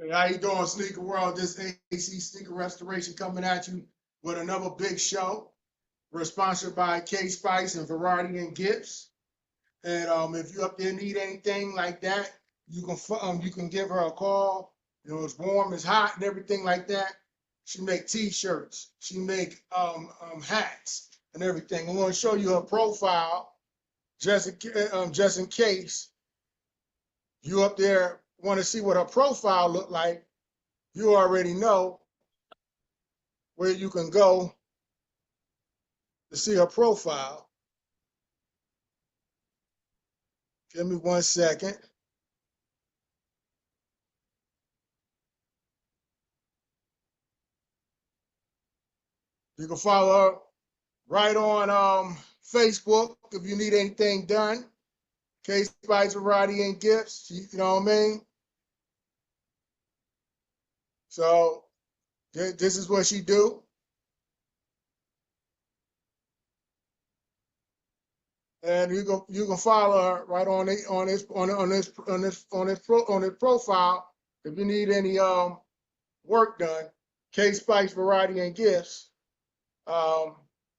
Hey, how you doing, Sneaker World? This AC Sneaker Restoration coming at you with another big show. We're sponsored by K Spice and Variety and Gifts. And if you up there need anything like that, you can give her a call. You know, it's warm, it's hot, and everything like that. She make T-shirts. She make hats and everything. I'm going to show you her profile just in case you up there want to see what her profile look like. You already know where you can go to see her profile. Give me 1 second. You can follow her right on Facebook if you need anything done. K Spice Variety and Gifts, you know what I mean? So this is what she do. And you can follow her right on his profile if you need any work done. K Spice Variety and Gifts.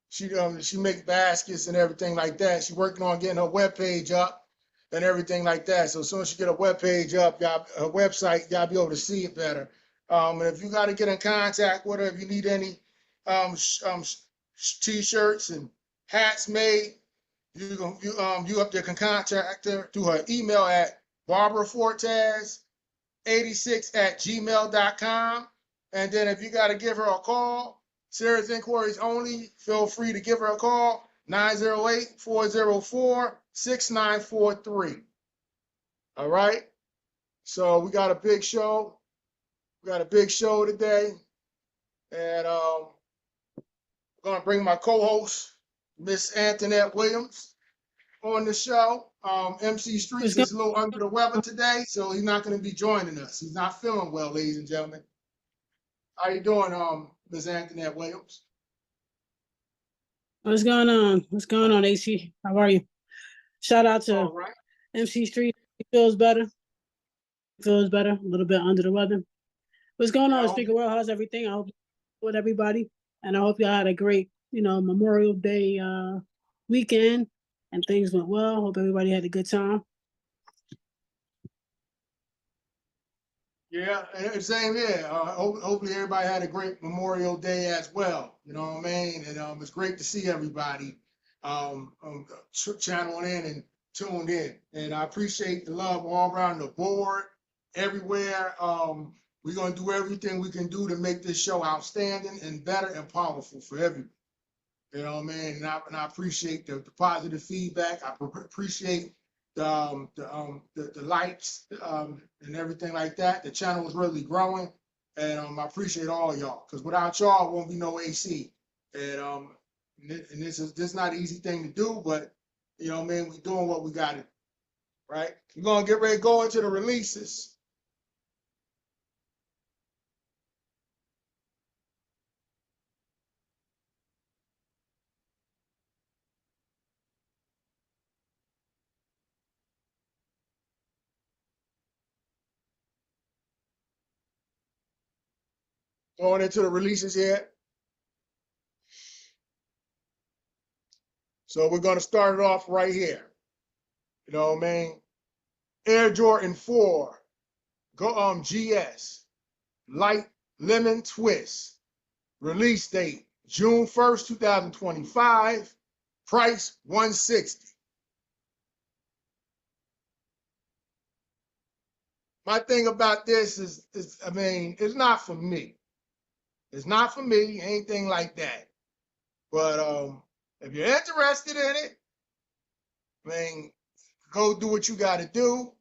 She makes baskets and everything like that. She's working on getting her webpage up and everything like that. So as soon as she get a webpage up, her website, y'all be able to see it better. And if you got to get in contact with her, if you need any t-shirts and hats made, you up there can contact her through her email at barbarafortes86@gmail.com. And then if you got to give her a call, serious inquiries only, feel free to give her a call, 908-404-6943. All right? So we got a big show. We got a big show today. And I'm going to bring my co-host, Miss Antoinette Williams, on the show. MC Streets is a little under the weather today, so he's not going to be joining us. He's not feeling well, ladies and gentlemen. How you doing, Miss Antoinette Williams? What's going on? What's going on, AC? How are you? Shout out to right. MC Street. He feels better. A little bit under the weather. What's going on, Speaker World? How's everything? I hope with everybody. And I hope y'all had a great, Memorial Day weekend and things went well. Hope everybody had a good time. Yeah, same here. Hopefully everybody had a great Memorial Day as well. You know what I mean? And it's great to see everybody channeling in and tuned in. And I appreciate the love all around the board, everywhere. We're going to do everything we can do to make this show outstanding and better and powerful for everyone. You know what I mean? And I appreciate the positive feedback. I appreciate the likes and everything like that. The channel is really growing, and I appreciate all of y'all, because without y'all, won't be no AC. And this is not an easy thing to do, but you know what I mean, we doing what we got to, right? We're gonna get ready to go into the releases. Going into the releases here. So we're going to start it off right here. You know what I mean? Air Jordan 4, GS, Light Lemon Twist. Release date, June 1st, 2025. Price, $160. My thing about this is, I mean, it's not for me. It's not for me, anything like that. But if you're interested in it, I mean, go do what you got to do.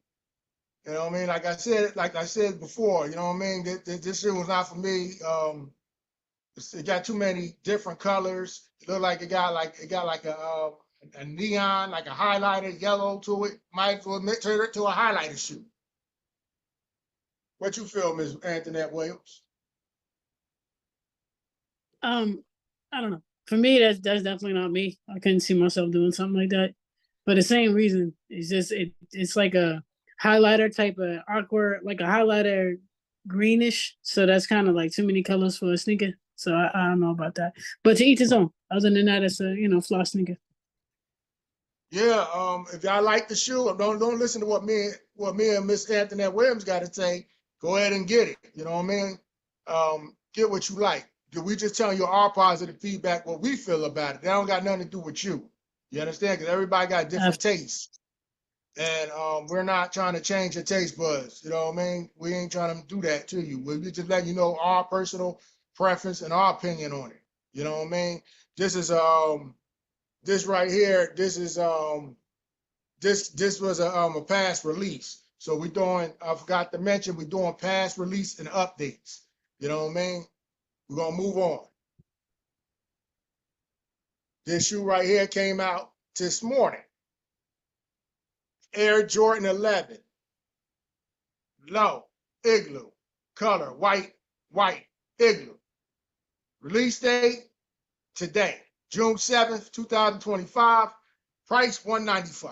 You know what I mean? Like I said before, you know what I mean? This shit was not for me. It got too many different colors. It looked like it got like a neon, like a highlighter yellow to it. Might as well turn it to a highlighter shoe. What you feel, Ms. Antoinette Williams? I don't know. For me, that's definitely not me. I couldn't see myself doing something like that. For the same reason, it's just it's like a highlighter type of awkward, like a highlighter greenish, so that's kind of like too many colors for a sneaker. So I don't know about that. But to each his own. Other than that, it's a flaw sneaker. Yeah, if y'all like the shoe, don't listen to what me and Miss Antoinette Williams got to say. Go ahead and get it. You know what I mean? Get what you like. We just telling you our positive feedback, what we feel about it. That don't got nothing to do with you. You understand? Because everybody got different tastes. And we're not trying to change your taste buds. You know what I mean? We ain't trying to do that to you. We just letting you know our personal preference and our opinion on it. You know what I mean? This is this right here, this is this was a past release. So we doing, I forgot to mention, we're doing past release and updates. You know what I mean? We're gonna move on. This shoe right here came out this morning. Air Jordan 11. Low, igloo, color, white, igloo. Release date today, June 7th, 2025. Price $195.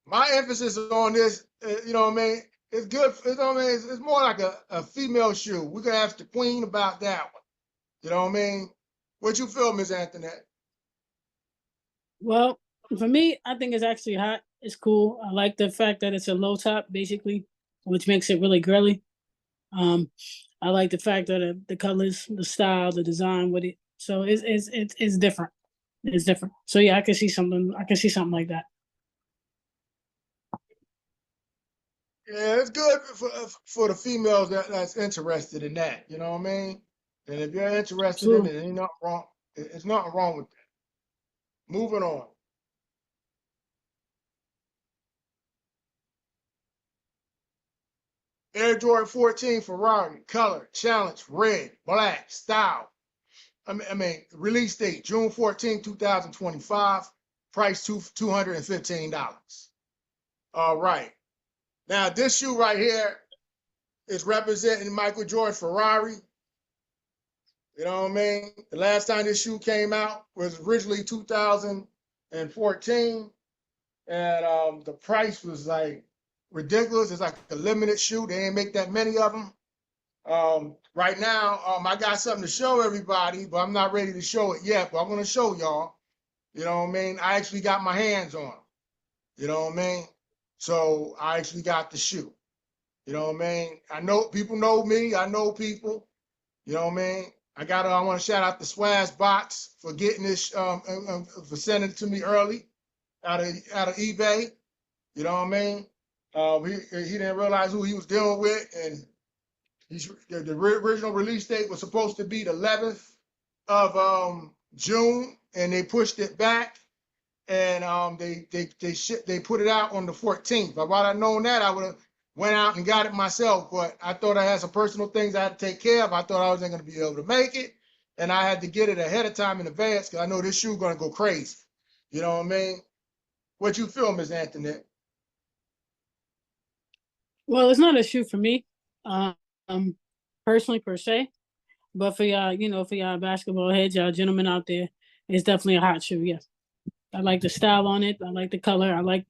My emphasis on this, you know what I mean? It's good. It's more like a female shoe. We're gonna ask the queen about that one. You know what I mean? What you feel, Miss Antoinette? Well, for me, I think it's actually hot. It's cool. I like the fact that it's a low top, basically, which makes it really girly. I like the fact that the colors, the style, the design with it. So it's different. It's different. So yeah, I can see something. I can see something like that. Yeah, it's good for the females that's interested in that. You know what I mean? And if you're interested in Absolutely. it, ain't nothing wrong. It's nothing wrong with that. Moving on. Air Jordan 14 Ferrari, color, challenge, red, black, style. I mean, release date, June 14, 2025. Price $215. All right. Now, this shoe right here is representing Michael Jordan Ferrari. You know what I mean? The last time this shoe came out was originally 2014. And the price was like ridiculous. It's like a limited shoe. They ain't make that many of them. Right now, I got something to show everybody, but I'm not ready to show it yet. But I'm gonna show y'all. You know what I mean? I actually got my hands on them. You know what I mean? So I actually got the shoe. You know what I mean? I know people know me. I know people. You know what I mean? I want to shout out the Swaz Box for getting this, for sending it to me early out of eBay. You know what I mean? He didn't realize who he was dealing with, and the original release date was supposed to be the 11th of June, and they pushed it back, and they put it out on the 14th. But while I known that, I would have went out and got it myself. But I thought I had some personal things I had to take care of. I thought I wasn't going to be able to make it, and I had to get it ahead of time in advance because I know this shoe going to go crazy. You know what I mean? What you feel, Ms. Antoinette? Well, it's not a shoe for me, um, personally per se, but for y'all, for y'all basketball heads, y'all gentlemen out there, it's definitely a hot shoe. Yes, I like the style on it. I like the color. I like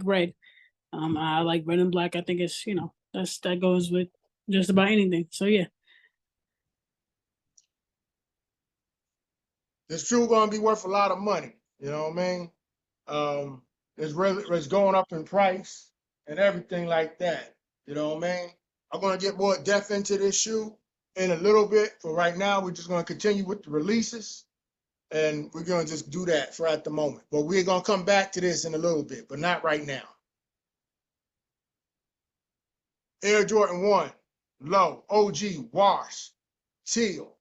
red. I like red and black. I think it's, that goes with just about anything. So yeah. This shoe going to be worth a lot of money. You know what I mean? It's going up in price and everything like that. You know what I mean? I'm going to get more depth into this shoe in a little bit. For right now, we're just going to continue with the releases, and we're going to just do that for at the moment. But we're going to come back to this in a little bit, but not right now. Air Jordan 1, low, OG, wash, teal.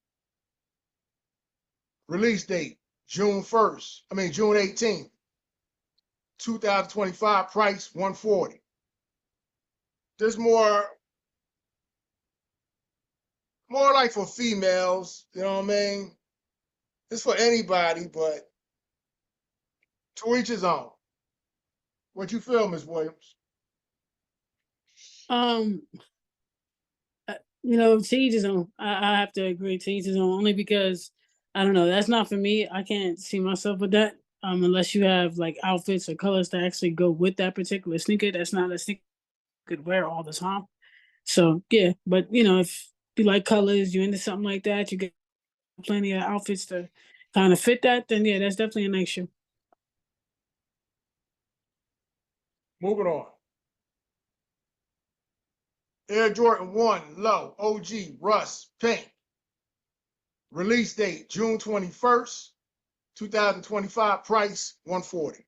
Release date, June 18th. 2025, price $140. There's more like for females, you know what I mean? It's for anybody, but to each his own. What you feel, Ms. Williams? To each his own. I have to agree, to each his own, only because I don't know, that's not for me. I can't see myself with that. Unless you have like outfits or colors to actually go with that particular sneaker. That's not a sneaker could wear all the time. So yeah, but you know, if you like colors, you're into something like that, you get plenty of outfits to kind of fit that, then yeah, that's definitely a nice shoe. Moving on. Air Jordan 1 Low OG Rust Pink. Release date June 21st, 2025. Price $140.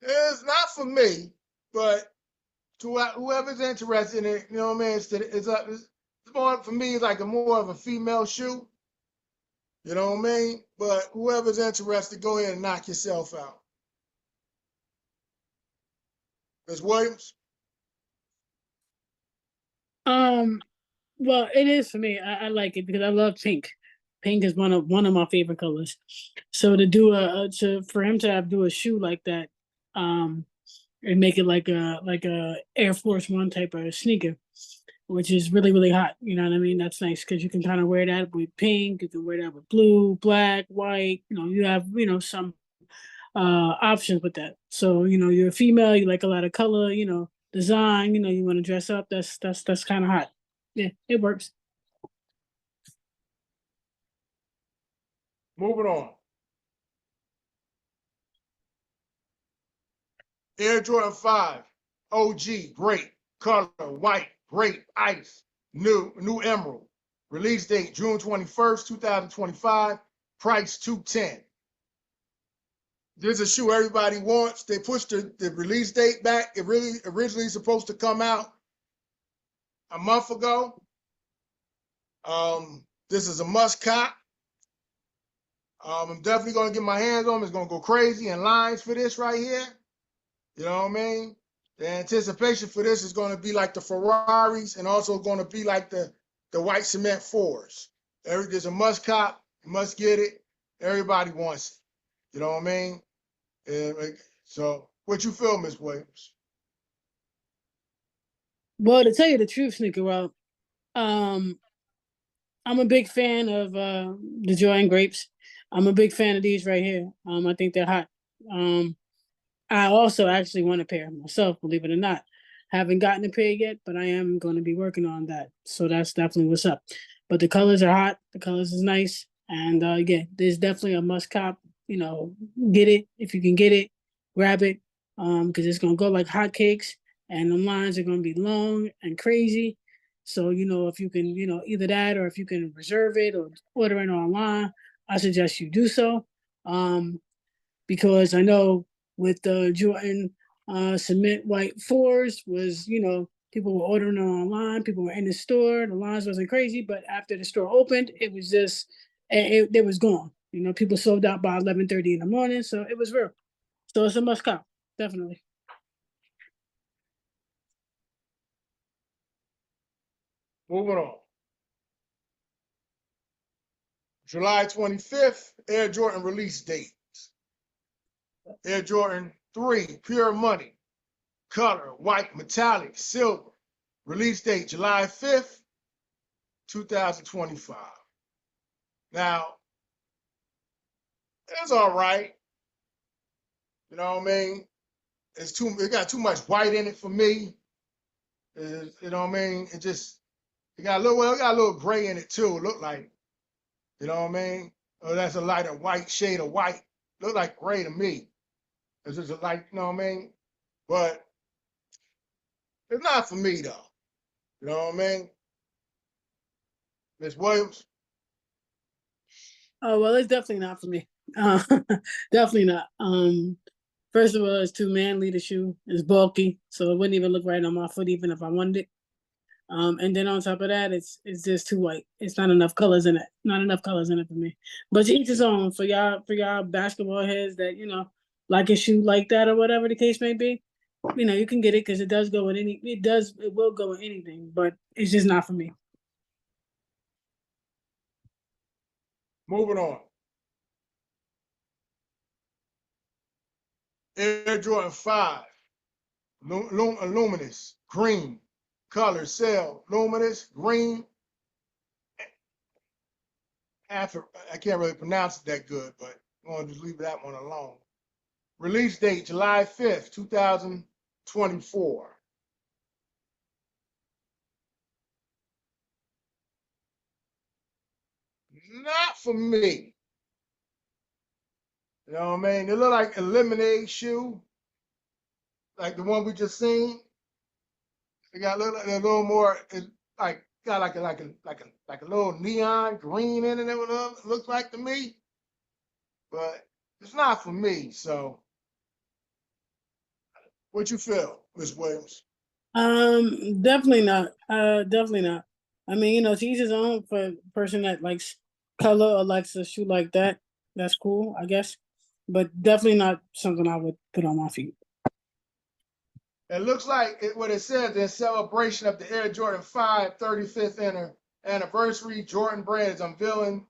It's not for me, but to whoever's interested in it, you know what I mean? It's more for me. It's like more of a female shoe. You know what I mean? But whoever's interested, go ahead and knock yourself out. Ms. Williams? Um, well, it is for me. I like it because I love pink. Pink is one of my favorite colors. So to do for him to do a shoe like that, um, and make it like a Air Force One type of sneaker, which is really hot. You know what I mean? That's nice because you can kind of wear that with pink. You can wear that with blue, black, white. You know, you have some options with that. So you're a female. You like a lot of color. Design. You want to dress up. That's kind of hot. Yeah, it works. Moving on. Air Jordan 5 OG Great Color White Grape Ice New Emerald. Release date June 21st, 2025. Price $210. This is a shoe everybody wants. They pushed the release date back. It really originally supposed to come out a month ago. This is a must cop. I'm definitely gonna get my hands on it. It's gonna go crazy in lines for this right here. You know what I mean? The anticipation for this is gonna be like the Ferraris and also gonna be like the white cement fours. There's a must cop, must get it. Everybody wants it. You know what I mean? So what you feel, Ms. Williams? Well, to tell you the truth, Sneaker Rob, um, I'm a big fan of the Jordan grapes. I'm a big fan of these right here. I think they're hot. Um, I also actually want a pair myself, believe it or not. Haven't gotten a pair yet, but I am going to be working on that. So that's definitely what's up. But the colors are hot. The colors is nice, and yeah, there's definitely a must cop. Get it if you can get it, grab it, because it's gonna go like hotcakes, and the lines are gonna be long and crazy. So if you can, either that or if you can reserve it or order it online, I suggest you do so. Um, because I know with the Jordan cement white fours was, people were ordering it online, people were in the store, the lines wasn't crazy, but after the store opened, it was just it was gone. People sold out by 11:30 in the morning, so it was real. So it's a must cop, definitely. Moving on. July 25th, Air Jordan release date. Air Jordan 3, Pure Money, color, white, metallic, silver. Release date July 5th, 2025. Now, it's all right. You know what I mean? It got too much white in it for me. You know what I mean? It got a little gray in it too. It looked like, you know what I mean? Oh, that's a lighter white shade of white. Look like gray to me. It's just a light, you know what I mean? But it's not for me though. You know what I mean? Miss Williams? Oh well, it's definitely not for me. Uh, definitely not. First of all, it's too manly. The shoe is bulky, so it wouldn't even look right on my foot, even if I wanted it. And then on top of that, it's just too white. It's not enough colors in it. Not enough colors in it for me. But to each his own. For y'all basketball heads that like a shoe like that or whatever the case may be. You can get it because it does go in any. It will go in anything, but it's just not for me. Moving on. Air Jordan 5, luminous, green, color, cell, luminous, green. I can't really pronounce it that good, but I'm going to just leave that one alone. Release date, July 5th, 2024. Not for me. You know what I mean? They look like a lemonade shoe, like the one we just seen. They got a little more, like got like a little neon green in it. It looks like to me, but it's not for me. So, what you feel, Miss Williams? Definitely not. Definitely not. I mean, to each his own. For a person that likes color or likes a shoe like that, that's cool, I guess. But definitely not something I would put on my feet. It looks like what it says in celebration of the Air Jordan 5 35th anniversary, Jordan brand is unveiling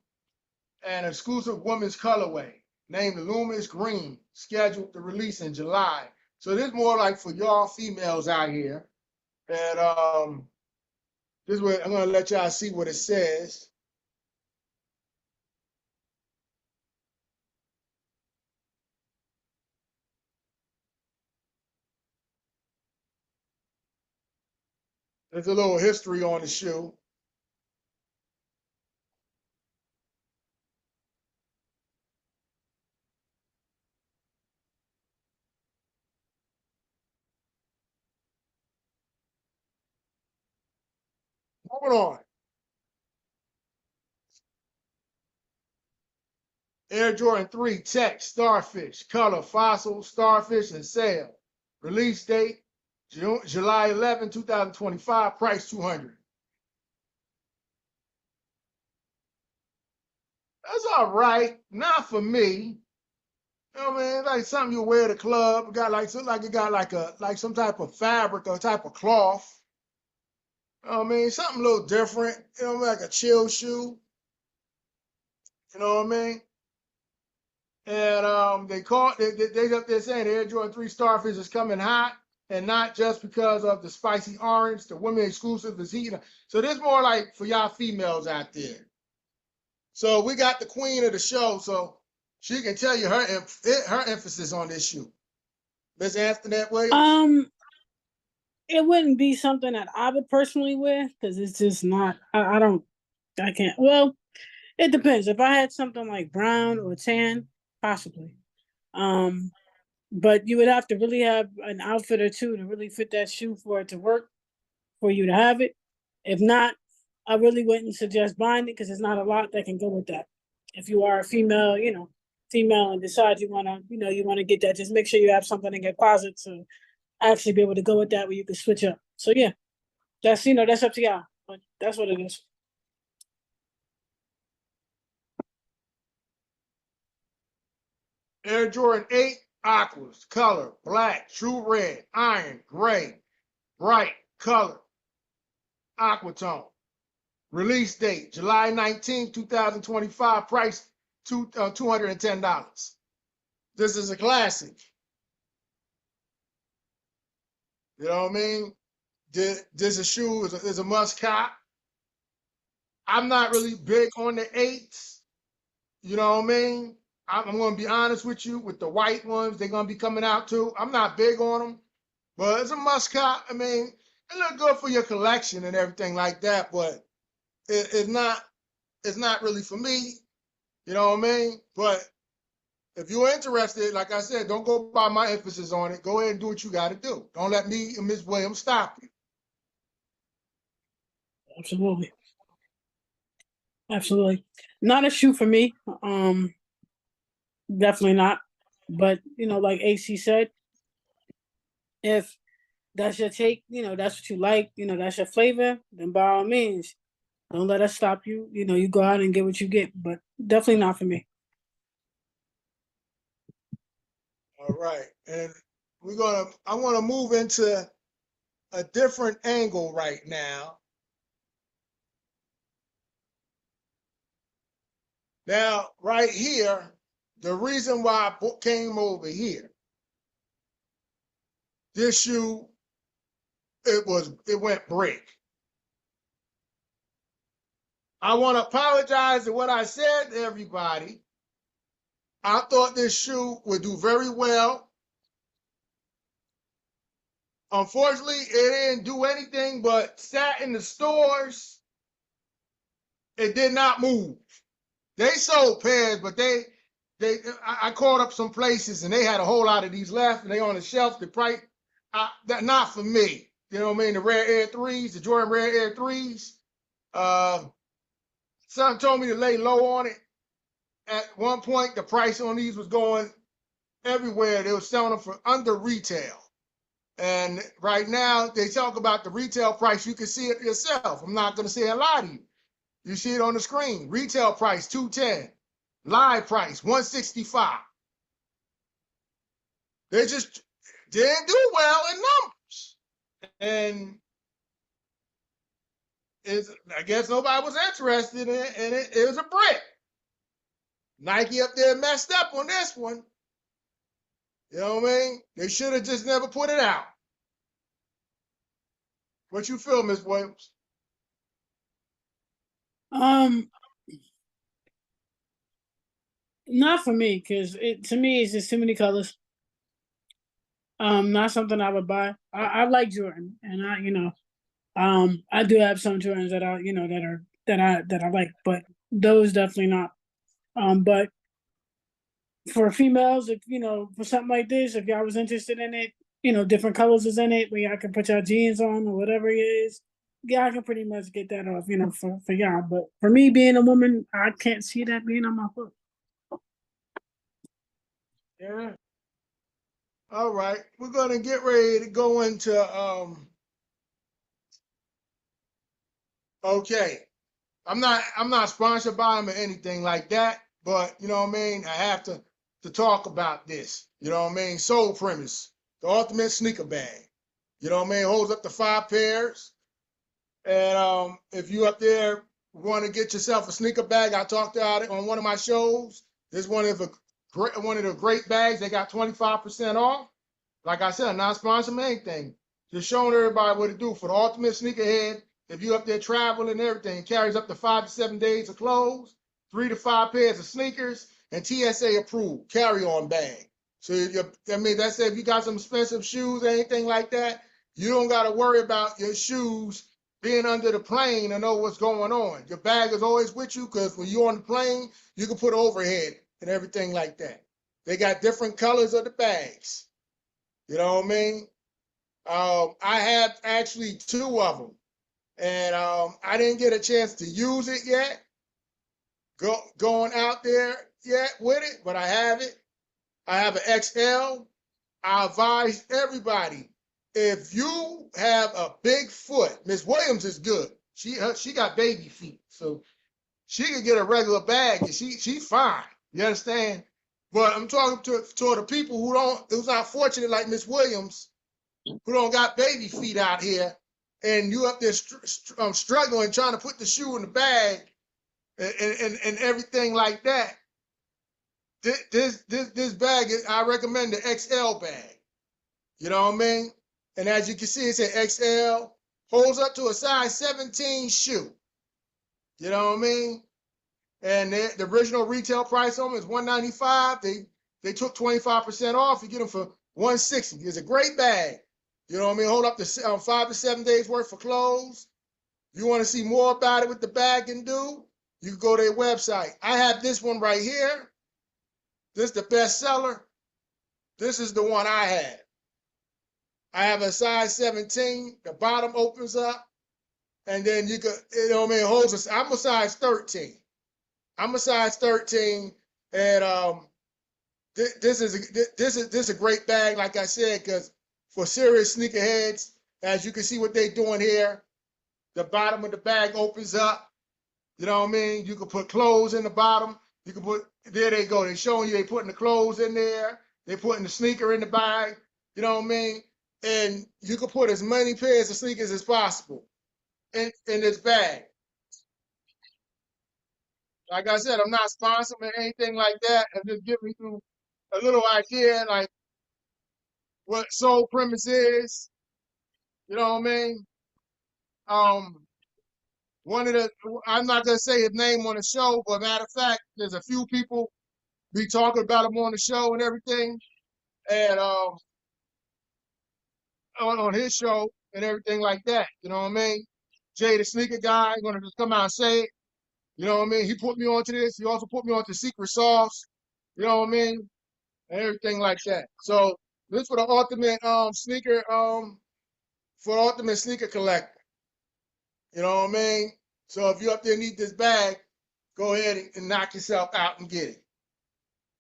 an exclusive women's colorway named Luminous Green, scheduled to release in July. So this is more like for y'all females out here. And this is what I'm gonna let y'all see what it says. There's a little history on the shoe. Moving on. Air Jordan 3 Tech Starfish, color fossil, starfish, and sail. Release date July 11, 2025, price $200. That's all right. Not for me. You know what I mean? Like something you wear to the club. It got it got like some type of fabric or type of cloth. You know what I mean? Something a little different. You know what I mean? Like a chill shoe. You know what I mean? And they're saying the Air Jordan 3 Starfish is coming hot, and not just because of the spicy orange. The women exclusive is heating. So this more like for y'all females out there. So we got the queen of the show, so she can tell you her emphasis on this shoe. Miss Antoinette Williams. It wouldn't be something that I would personally wear because it's just not. I don't. I can't. Well, it depends. If I had something like brown or tan, possibly. Um, but you would have to really have an outfit or two to really fit that shoe for it to work, for you to have it. If not, I really wouldn't suggest buying it because there's not a lot that can go with that. If you are a female, female and decide you want to, you want to get that, just make sure you have something in your closet to actually be able to go with that where you can switch up. So yeah, that's up to y'all. But that's what it is. Air Jordan 8 Aquas, color, black, true red, iron, gray, bright, color, aquatone. Release date, July 19, 2025, price $210. This is a classic. You know what I mean? This a shoe is a must cop. I'm not really big on the 8s. You know what I mean? I'm going to be honest with you. With the white ones, they're going to be coming out too. I'm not big on them, but it's a must cop. I mean, it look good for your collection and everything like that, but it's not really for me. You know what I mean? But if you're interested, like I said, don't go by my emphasis on it. Go ahead and do what you got to do. Don't let me and Ms. Williams stop you. Absolutely. Absolutely. Not a shoe for me. Definitely not. But like AC said, if that's your take, that's what you like, that's your flavor, then by all means, don't let us stop you. You go out and get what you get, but definitely not for me. All right. And I want to move into a different angle right now. Now, right here, the reason why I came over here, this shoe, it went brick. I want to apologize for what I said to everybody. I thought this shoe would do very well Unfortunately, it didn't do anything but sat in the stores. It did not move. They sold pairs, but I called up some places and they had a whole lot of these left and they on the shelf. The price, that not for me. You know what I mean? The Rare Air 3s, the Jordan Rare Air 3s. Son told me to lay low on it. At one point, the price on these was going everywhere. They were selling them for under retail. And right now, they talk about the retail price. You can see it yourself. I'm not going to say a lie to you. You see it on the screen. Retail price, $210. Live price, $165. They just didn't do well in numbers. And I guess nobody was interested in it, and it was a brick. Nike up there messed up on this one. You know what I mean? They should have just never put it out. What you feel, Ms. Williams? Not for me, because to me it's just too many colors. Not something I would buy. I like Jordan, and I do have some Jordans that I like, but those definitely not. But for females, if for something like this, if y'all was interested in it, different colors is in it, where y'all can put your jeans on or whatever it is. Yeah, I can pretty much get that off, for y'all. But for me, being a woman, I can't see that being on my foot. Yeah. All right. We're gonna get ready to go into okay. I'm not sponsored by them or anything like that, but you know what I mean? I have to talk about this. You know what I mean? Sole Premise, the ultimate sneaker bag. You know what I mean? Holds up to 5 pairs. And if you up there want to get yourself a sneaker bag, I talked about it on one of my shows. This is one of the great bags. They got 25% off. Like I said, not sponsored anything. Just showing everybody what to do for the ultimate sneakerhead. If you up there traveling and everything, it carries up to 5 to 7 days of clothes, 3 to 5 pairs of sneakers, and TSA approved carry-on bag. So that's if you got some expensive shoes or anything like that, you don't got to worry about your shoes being under the plane to know what's going on. Your bag is always with you because when you're on the plane, you can put overhead and everything like that. They got different colors of the bags. You know what I mean? I have actually 2 of them, and I didn't get a chance to use it yet, going out there yet with it, but I have it. I have an XL. I advise everybody, if you have a big foot, Miss Williams is good. She got baby feet, so she could get a regular bag and she's fine. You understand? But I'm talking to the people who's not fortunate like Miss Williams, who don't got baby feet out here, and you up there struggling trying to put the shoe in the bag and everything like that. This bag, I recommend the XL bag. You know what I mean? And as you can see, it says XL, holds up to a size 17 shoe. You know what I mean? And the original retail price on them is $195. They took 25% off. You get them for $160. It's a great bag. You know what I mean? Hold up to 5 to 7 days worth of clothes. You want to see more about it, what the bag can do? You can go to their website. I have this one right here. This is the best seller. This is the one I have. I have a size 17. The bottom opens up, and then you can, holds. I'm a size 13. I'm a size 13, and this is a great bag, like I said, because for serious sneakerheads, as you can see what they're doing here, the bottom of the bag opens up. You know what I mean? You can put clothes in the bottom. You can there they go. They're showing you they putting the clothes in there. They're putting the sneaker in the bag. You know what I mean? And you can put as many pairs of sneakers as possible in this bag. Like I said, I'm not sponsoring anything like that. I'm just giving you a little idea, like what Sole Premise is. You know what I mean? Um, I'm not gonna say his name on the show, but matter of fact, there's a few people be talking about him on the show and everything. And on his show and everything like that. You know what I mean? Jay the sneaker guy gonna just come out and say it. You know what I mean? He put me onto this. He also put me onto Secret Sauce. You know what I mean? And everything like that. So this for the ultimate sneaker for the ultimate sneaker collector. You know what I mean? So if you up there need this bag, go ahead and knock yourself out and get it.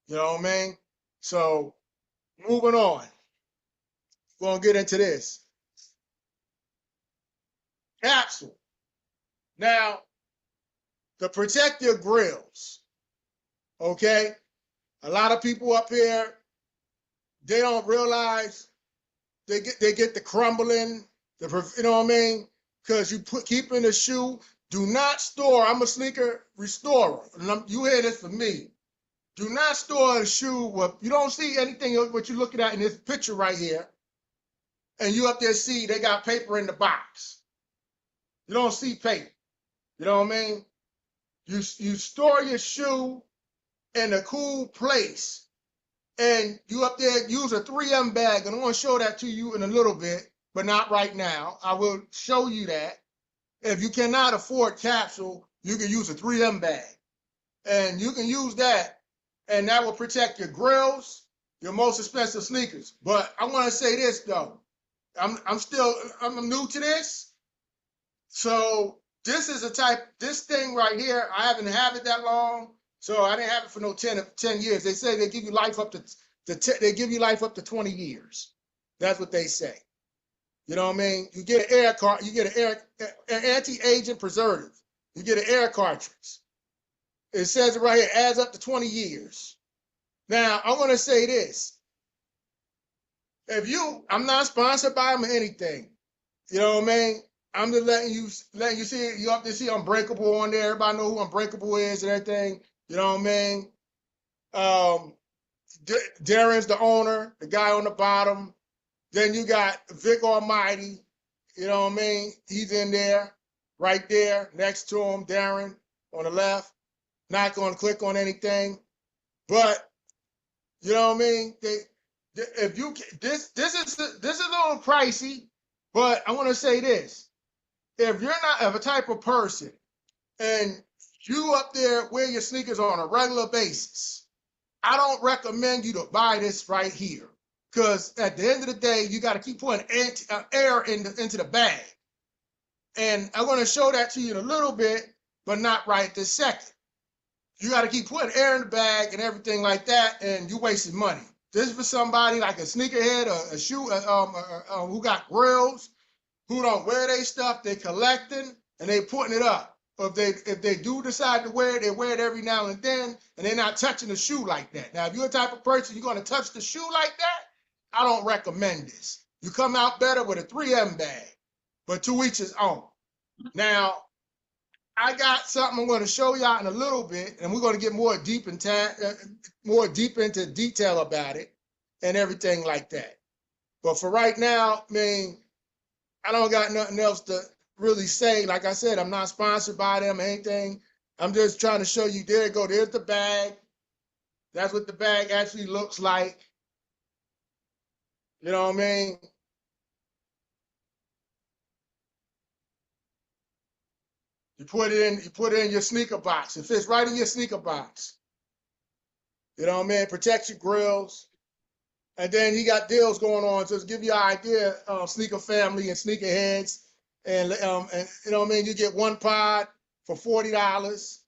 You know what I mean? So moving on. We're gonna get into this. Capsule. Now, to protect your grills, okay? A lot of people up here, they don't realize they get the crumbling, you know what I mean? Because you keep in the shoe. Do not store. I'm a sneaker restorer. And you hear this from me. Do not store a shoe where you don't see anything what you're looking at in this picture right here. And you up there see they got paper in the box. You don't see paper. You know what I mean? You store your shoe in a cool place. And you up there use a 3M bag. And I'm going to show that to you in a little bit, but not right now. I will show you that. If you cannot afford capsule, you can use a 3M bag. And you can use that, and that will protect your grills, your most expensive sneakers. But I want to say this, though. I'm new to this. So this is this thing right here, I haven't had it that long. So I didn't have it for no 10 years. They say they give you life up to 20 years. That's what they say. You know what I mean? You get an anti-aging preservative. You get an air cartridge. It says it right here, adds up to 20 years. Now, I'm going to say this. I'm not sponsored by them or anything. You know what I mean? I'm just letting you see, you have to see Unbreakable on there. Everybody know who Unbreakable is and everything. You know what I mean? Darren's the owner, the guy on the bottom. Then you got Vic Almighty. You know what I mean? He's in there, right there, next to him, Darren on the left. Not going to click on anything. But, you know what I mean? This is a little pricey, but I want to say this. If you're not of a type of person and you up there wear your sneakers on a regular basis, I don't recommend you to buy this right here. Because at the end of the day, you got to keep putting air into the bag. And I'm going to show that to you in a little bit, but not right this second. You got to keep putting air in the bag and everything like that, and you wasting money. This is for somebody like a sneakerhead or a shoe who got grills, who don't wear their stuff, they collecting, and they putting it up. Or if they do decide to wear it, they wear it every now and then, and they're not touching the shoe like that. Now, if you're a type of person, you're going to touch the shoe like that, I don't recommend this. You come out better with a 3M bag, but to each his own. Now, I got something I'm going to show y'all in a little bit, and we're going to get more deep into detail about it and everything like that. But for right now, I mean, I don't got nothing else to really say. Like I said, I'm not sponsored by them or anything. I'm just trying to show you, there you go, there's the bag. That's what the bag actually looks like. You know what I mean? You put it in your sneaker box. It fits right in your sneaker box. You know what I mean? Protect your grills. And then he got deals going on. So to give you an idea of sneaker family and sneaker heads. And you know what I mean? You get one pod for $40.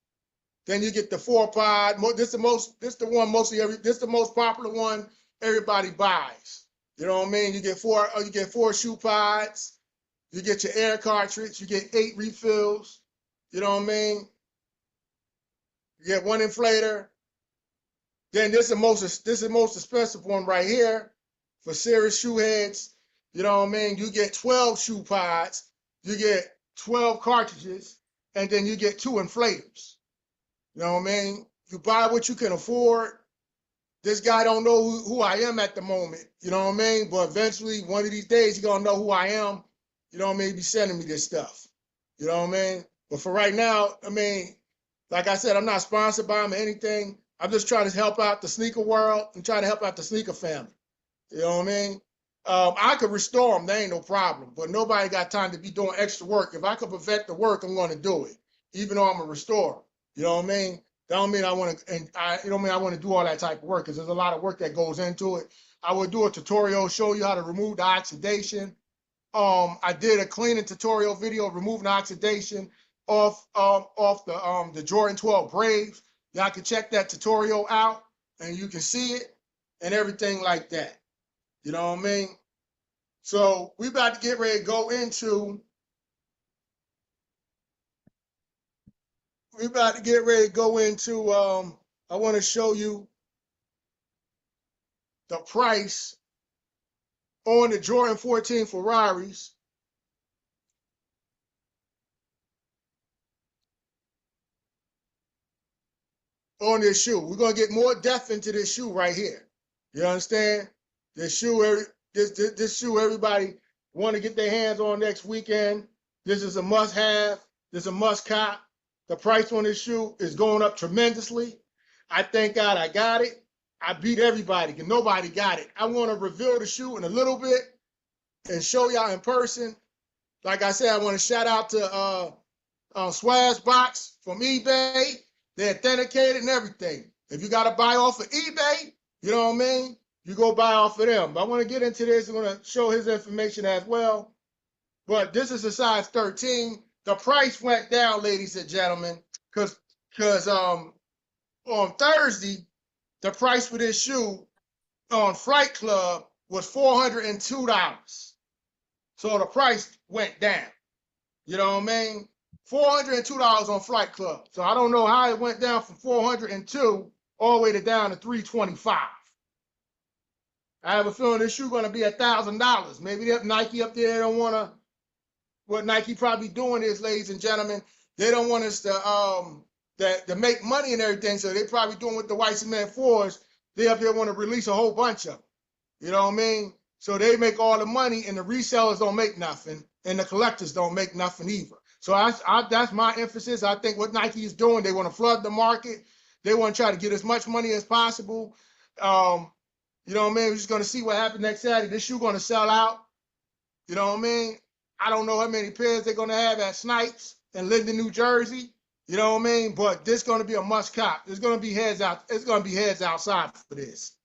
Then you get the 4 pod. This the most popular one everybody buys. You know what I mean? You get 4 shoe pods. You get your air cartridge. You get 8 refills. You know what I mean? You get 1 inflator. Then this is the most expensive one right here for serious shoe heads. You know what I mean? You get 12 shoe pods. You get 12 cartridges, and then you get 2 inflators. You know what I mean? You buy what you can afford. This guy don't know who I am at the moment. You know what I mean? But eventually, one of these days, he's going to know who I am. You know what I mean? Be sending me this stuff. You know what I mean? But for right now, I mean, like I said, I'm not sponsored by him or anything. I'm just trying to help out the sneaker world and trying to help out the sneaker family. You know what I mean? I could restore them. They ain't no problem. But nobody got time to be doing extra work. If I could perfect the work, I'm going to do it, even though I'm a restorer. You know what I mean? That don't mean I want to, and you know what I mean, I want to do all that type of work because there's a lot of work that goes into it. I would do a tutorial, show you how to remove the oxidation. I did a cleaning tutorial video, removing the oxidation off the Jordan 12 Braves. Y'all can check that tutorial out and you can see it and everything like that. You know what I mean? So we about to get ready to go into, I want to show you the price on the Jordan 14 Ferraris. On this shoe. We're gonna get more depth into this shoe right here. You understand? This shoe, this shoe, everybody want to get their hands on next weekend. This is a must-have. This is a must-cop. The price on this shoe is going up tremendously. I thank God I got it. I beat everybody because nobody got it. I want to reveal the shoe in a little bit and show y'all in person. Like I said, I want to shout out to Swazbox from eBay. They authenticated and everything. If you got to buy off of eBay, you know what I mean? You go buy off of them. But I want to get into this. I'm going to show his information as well. But this is a size 13. The price went down, ladies and gentlemen, because on Thursday, the price for this shoe on Flight Club was $402. So the price went down. You know what I mean? $402 on Flight Club. So I don't know how it went down from 402 all the way down to 325. I have a feeling this shoe going to be $1,000. Maybe that Nike up there don't want to. What Nike probably doing is, ladies and gentlemen, they don't want us to make money and everything. So they probably doing what the White Cement 4s. They up there want to release a whole bunch of them. You know what I mean? So they make all the money, and the resellers don't make nothing, and the collectors don't make nothing either. So that's my emphasis. I think what Nike is doing, they want to flood the market. They want to try to get as much money as possible. You know what I mean? We're just going to see what happens next Saturday. This shoe going to sell out. You know what I mean? I don't know how many pairs they're going to have at Snipes in Linden, New Jersey. You know what I mean? But this is going to be a must cop. There's going to be heads out. It's going to be heads outside for this.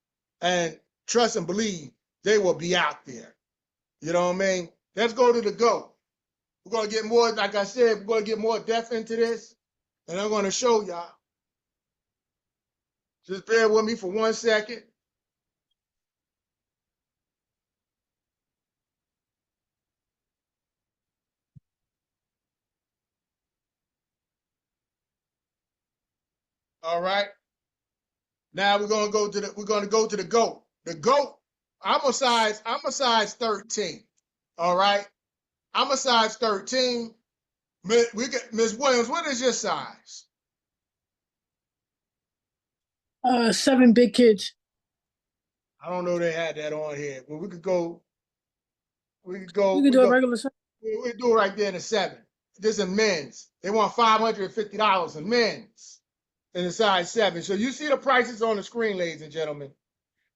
And trust and believe, they will be out there. You know what I mean? Let's go to the GOAT. We're going to get more, like I said, we're going to get more depth into this. And I'm going to show y'all. Just bear with me for 1 second. All right. Now we're going to go to the GOAT. The GOAT, I'm a size 13. All right. I'm a size 13. We get Ms. Williams, what is your size? 7 big kids. I don't know they had that on here, but we could You can do a regular size. We do it right there in the 7. This is men's. They want $550 in men's in the size 7. So you see the prices on the screen, ladies and gentlemen.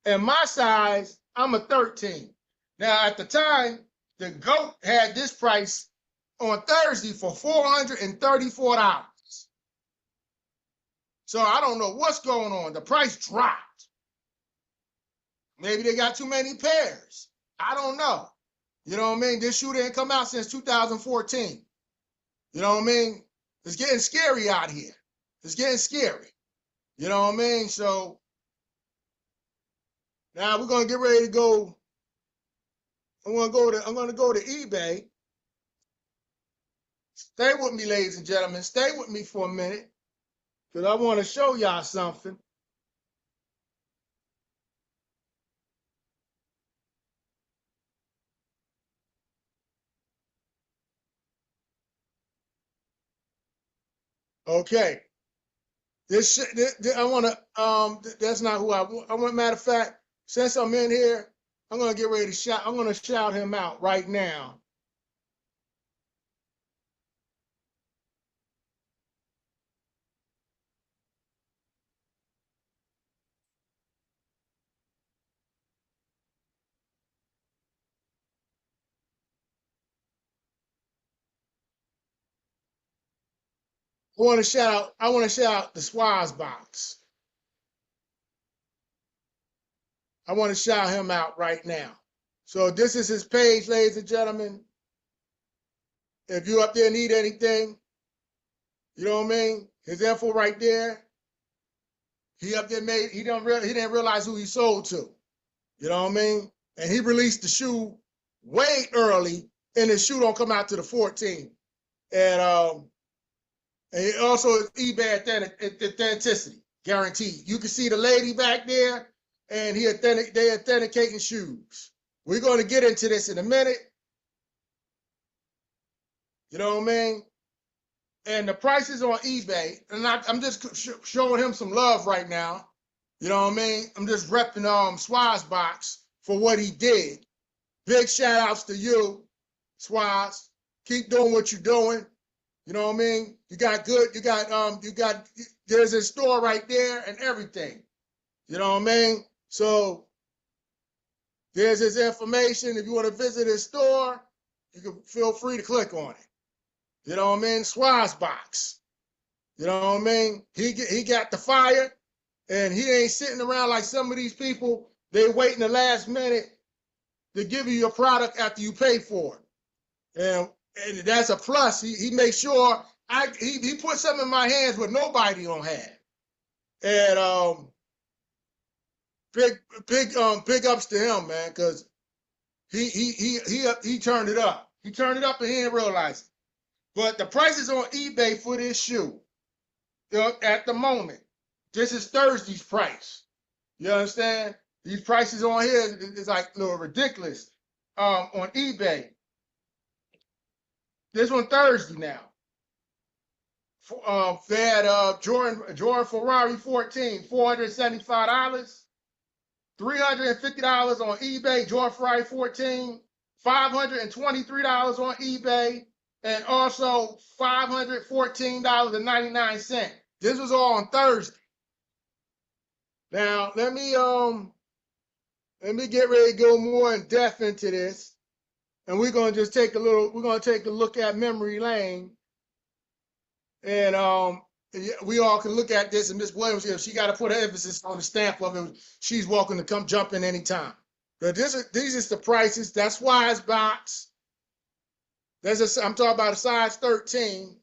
And my size, I'm a 13. Now, at the time, the GOAT had this price on Thursday for $434. So I don't know what's going on. The price dropped. Maybe they got too many pairs. I don't know. You know what I mean? This shoe didn't come out since 2014. You know what I mean? It's getting scary out here. It's getting scary. You know what I mean? So now we're gonna get ready to go. I'm gonna go to eBay. Stay with me, ladies and gentlemen. Stay with me for a minute, because I want to show y'all something. Okay. I want to, that's not who I want. Matter of fact, since I'm in here, I'm going to get ready to shout. I'm going to shout him out right now. I want to shout out the Swaz Box. I want to shout him out right now. So this is his page, ladies and gentlemen. If you up there need anything, you know what I mean? His info right there. He up there he didn't realize who he sold to. You know what I mean? And he released the shoe way early, and the shoe don't come out to the 14th. And also eBay authenticity, guaranteed. You can see the lady back there, and they authenticating shoes. We're going to get into this in a minute. You know what I mean? And the prices on eBay, and I'm just showing him some love right now. You know what I mean? I'm just repping Swaz Box for what he did. Big shout outs to you, Swaz. Keep doing what you're doing. You know what I mean? There's a store right there and everything. You know what I mean? So there's his information. If you want to visit his store, you can feel free to click on it. You know what I mean? Swaz Box. You know what I mean? He got the fire, and he ain't sitting around like some of these people. They waiting the last minute to give you your product after you pay for it. And that's a plus. He makes sure he put something in my hands what nobody don't have. And big ups to him, man, because he turned it up. He turned it up and he didn't realize it. But the prices on eBay for this shoe, at the moment, this is Thursday's price. You understand? These prices on here is like a little ridiculous on eBay. This one Thursday now. They had Jordan Ferrari 14, $475. $350 on eBay, Jordan Ferrari 14, $523 on eBay, and also $514.99. This was all on Thursday. Now let me get ready to go more in depth into this, and we're gonna take a look at memory lane, and we all can look at this. And Miss Williams, if she got to put her emphasis on the stamp of it, she's welcome to come jump in anytime. But these are the prices. That's Swaz Box. I'm talking about a size 13.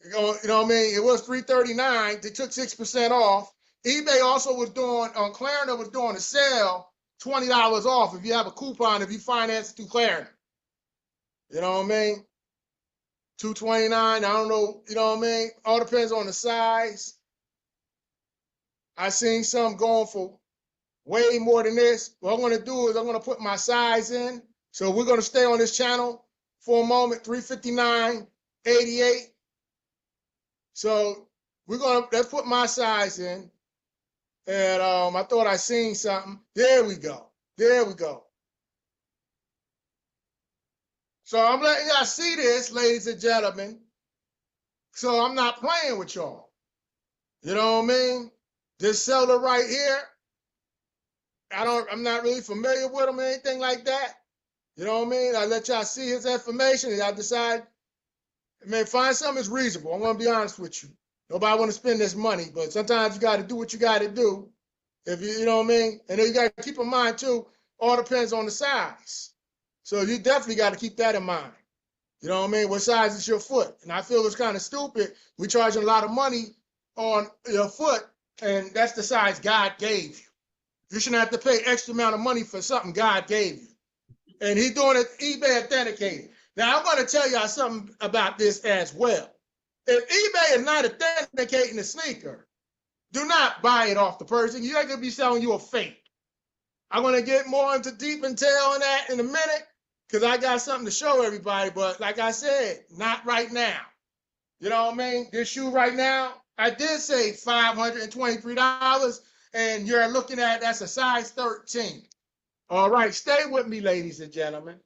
You know what I mean? It was $339. They took 6% off. eBay also was doing, Klarna was doing a sale, $20 off if you have a coupon, if you finance through Klarna. You know what I mean? $229. I don't know, you know what I mean? All depends on the size. I seen some going for way more than this. What I'm going to do is I'm going to put my size in. So we're going to stay on this channel for a moment, $359.88. So let's put my size in. And I thought I seen something. There we go. There we go. So I'm letting y'all see this, ladies and gentlemen. So I'm not playing with y'all. You know what I mean? This seller right here, I'm not really familiar with him or anything like that. You know what I mean? I let y'all see his information and y'all decide, find something that's reasonable. I'm gonna be honest with you. Nobody want to spend this money, but sometimes you got to do what you got to do. If you know what I mean? And then you got to keep in mind too, all depends on the size. So you definitely got to keep that in mind. You know what I mean? What size is your foot? And I feel it's kind of stupid. We charging a lot of money on your foot, and that's the size God gave you. You shouldn't have to pay extra amount of money for something God gave you. And he's doing it eBay authenticated. Now, I'm going to tell y'all something about this as well. If eBay is not authenticating the sneaker, do not buy it off the person. You're going to be selling you a fake. I'm going to get more into deep detail on that in a minute because I got something to show everybody. But like I said, not right now. You know what I mean? This shoe right now, I did say $523, and you're looking at, that's a size 13. All right, stay with me, ladies and gentlemen.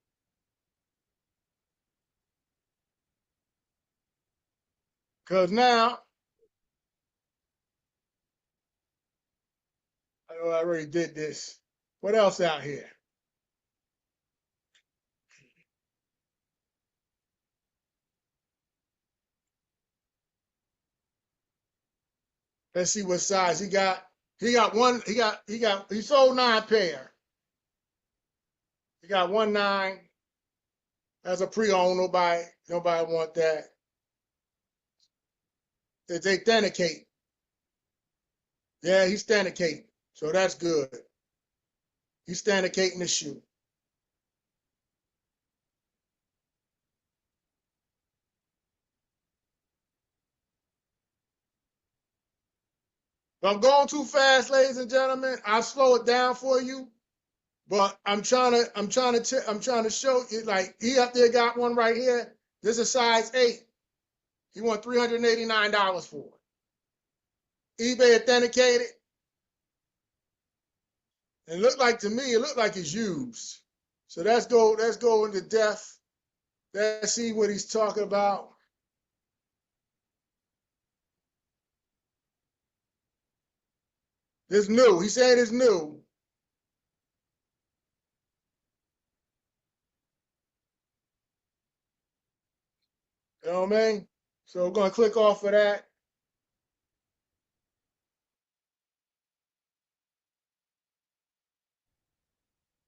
Because now, I already did this. What else out here? Let's see what size he got. He sold 9 pair. He got 1.9 as a pre-owned. Nobody want that. It's authenticate. Yeah, he's authenticating. So that's good. He's authenticating the shoe. If I'm going too fast, ladies and gentlemen, I'll slow it down for you. But I'm trying to show you, like, he up there got one right here. This is size 8. He want $389 for it. eBay authenticated. And it looked like it's used. So let's go into depth. Let's see what he's talking about. It's new. He said it's new. You know what I mean? So we're going to click off of that.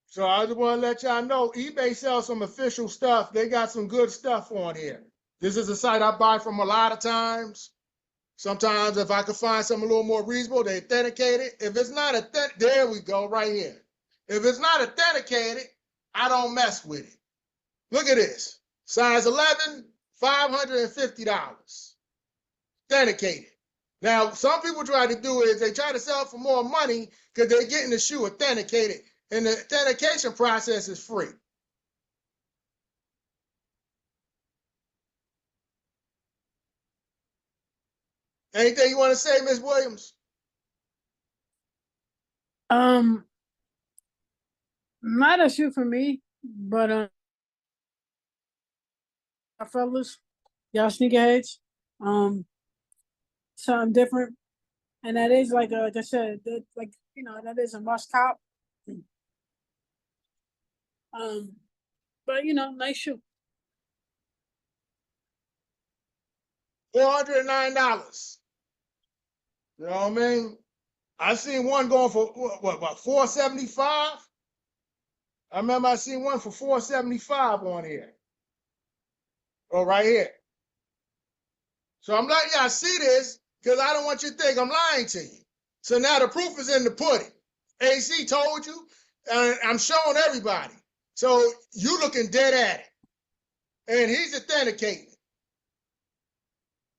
So I just want to let y'all know, eBay sells some official stuff. They got some good stuff on here. This is a site I buy from a lot of times. Sometimes if I can find something a little more reasonable, they authenticate it. If it's not authenticated, there we go, right here. If it's not authenticated, I don't mess with it. Look at this. Size 11, $550. Authenticated. Now, some people try to do is they try to sell it for more money because they're getting the shoe authenticated, and the authentication process is free. Anything you want to say, Ms. Williams? Not a shoe for me, but fellas, y'all sneakerheads, something different, and that is like I said, that is a must cop. But nice shoe. $409. You know what I mean? I seen one going for what $475? I remember I seen one for $475 on here. Oh, right here. So I'm letting y'all see this because I don't want you to think I'm lying to you. So now the proof is in the pudding. AC told you, and I'm showing everybody. So you looking dead at it. And he's authenticating.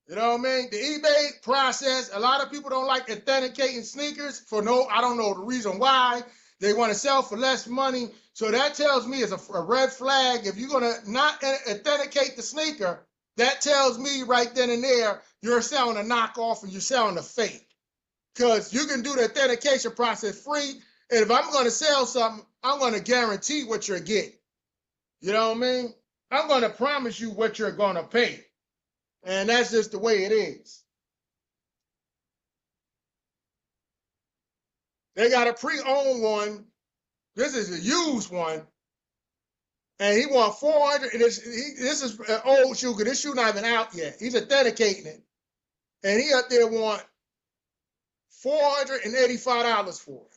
You know what I mean? The eBay process, a lot of people don't like authenticating sneakers I don't know the reason why. They want to sell for less money. So that tells me it's a red flag. If you're going to not authenticate the sneaker, that tells me right then and there, you're selling a knockoff and you're selling a fake. Because you can do the authentication process free. And if I'm going to sell something, I'm going to guarantee what you're getting. You know what I mean? I'm going to promise you what you're going to pay. And that's just the way it is. They got a pre-owned one. This is a used one. And he want 400. This is an old shoe, because this shoe not even out yet. He's authenticating it. And he up there want $485 for it.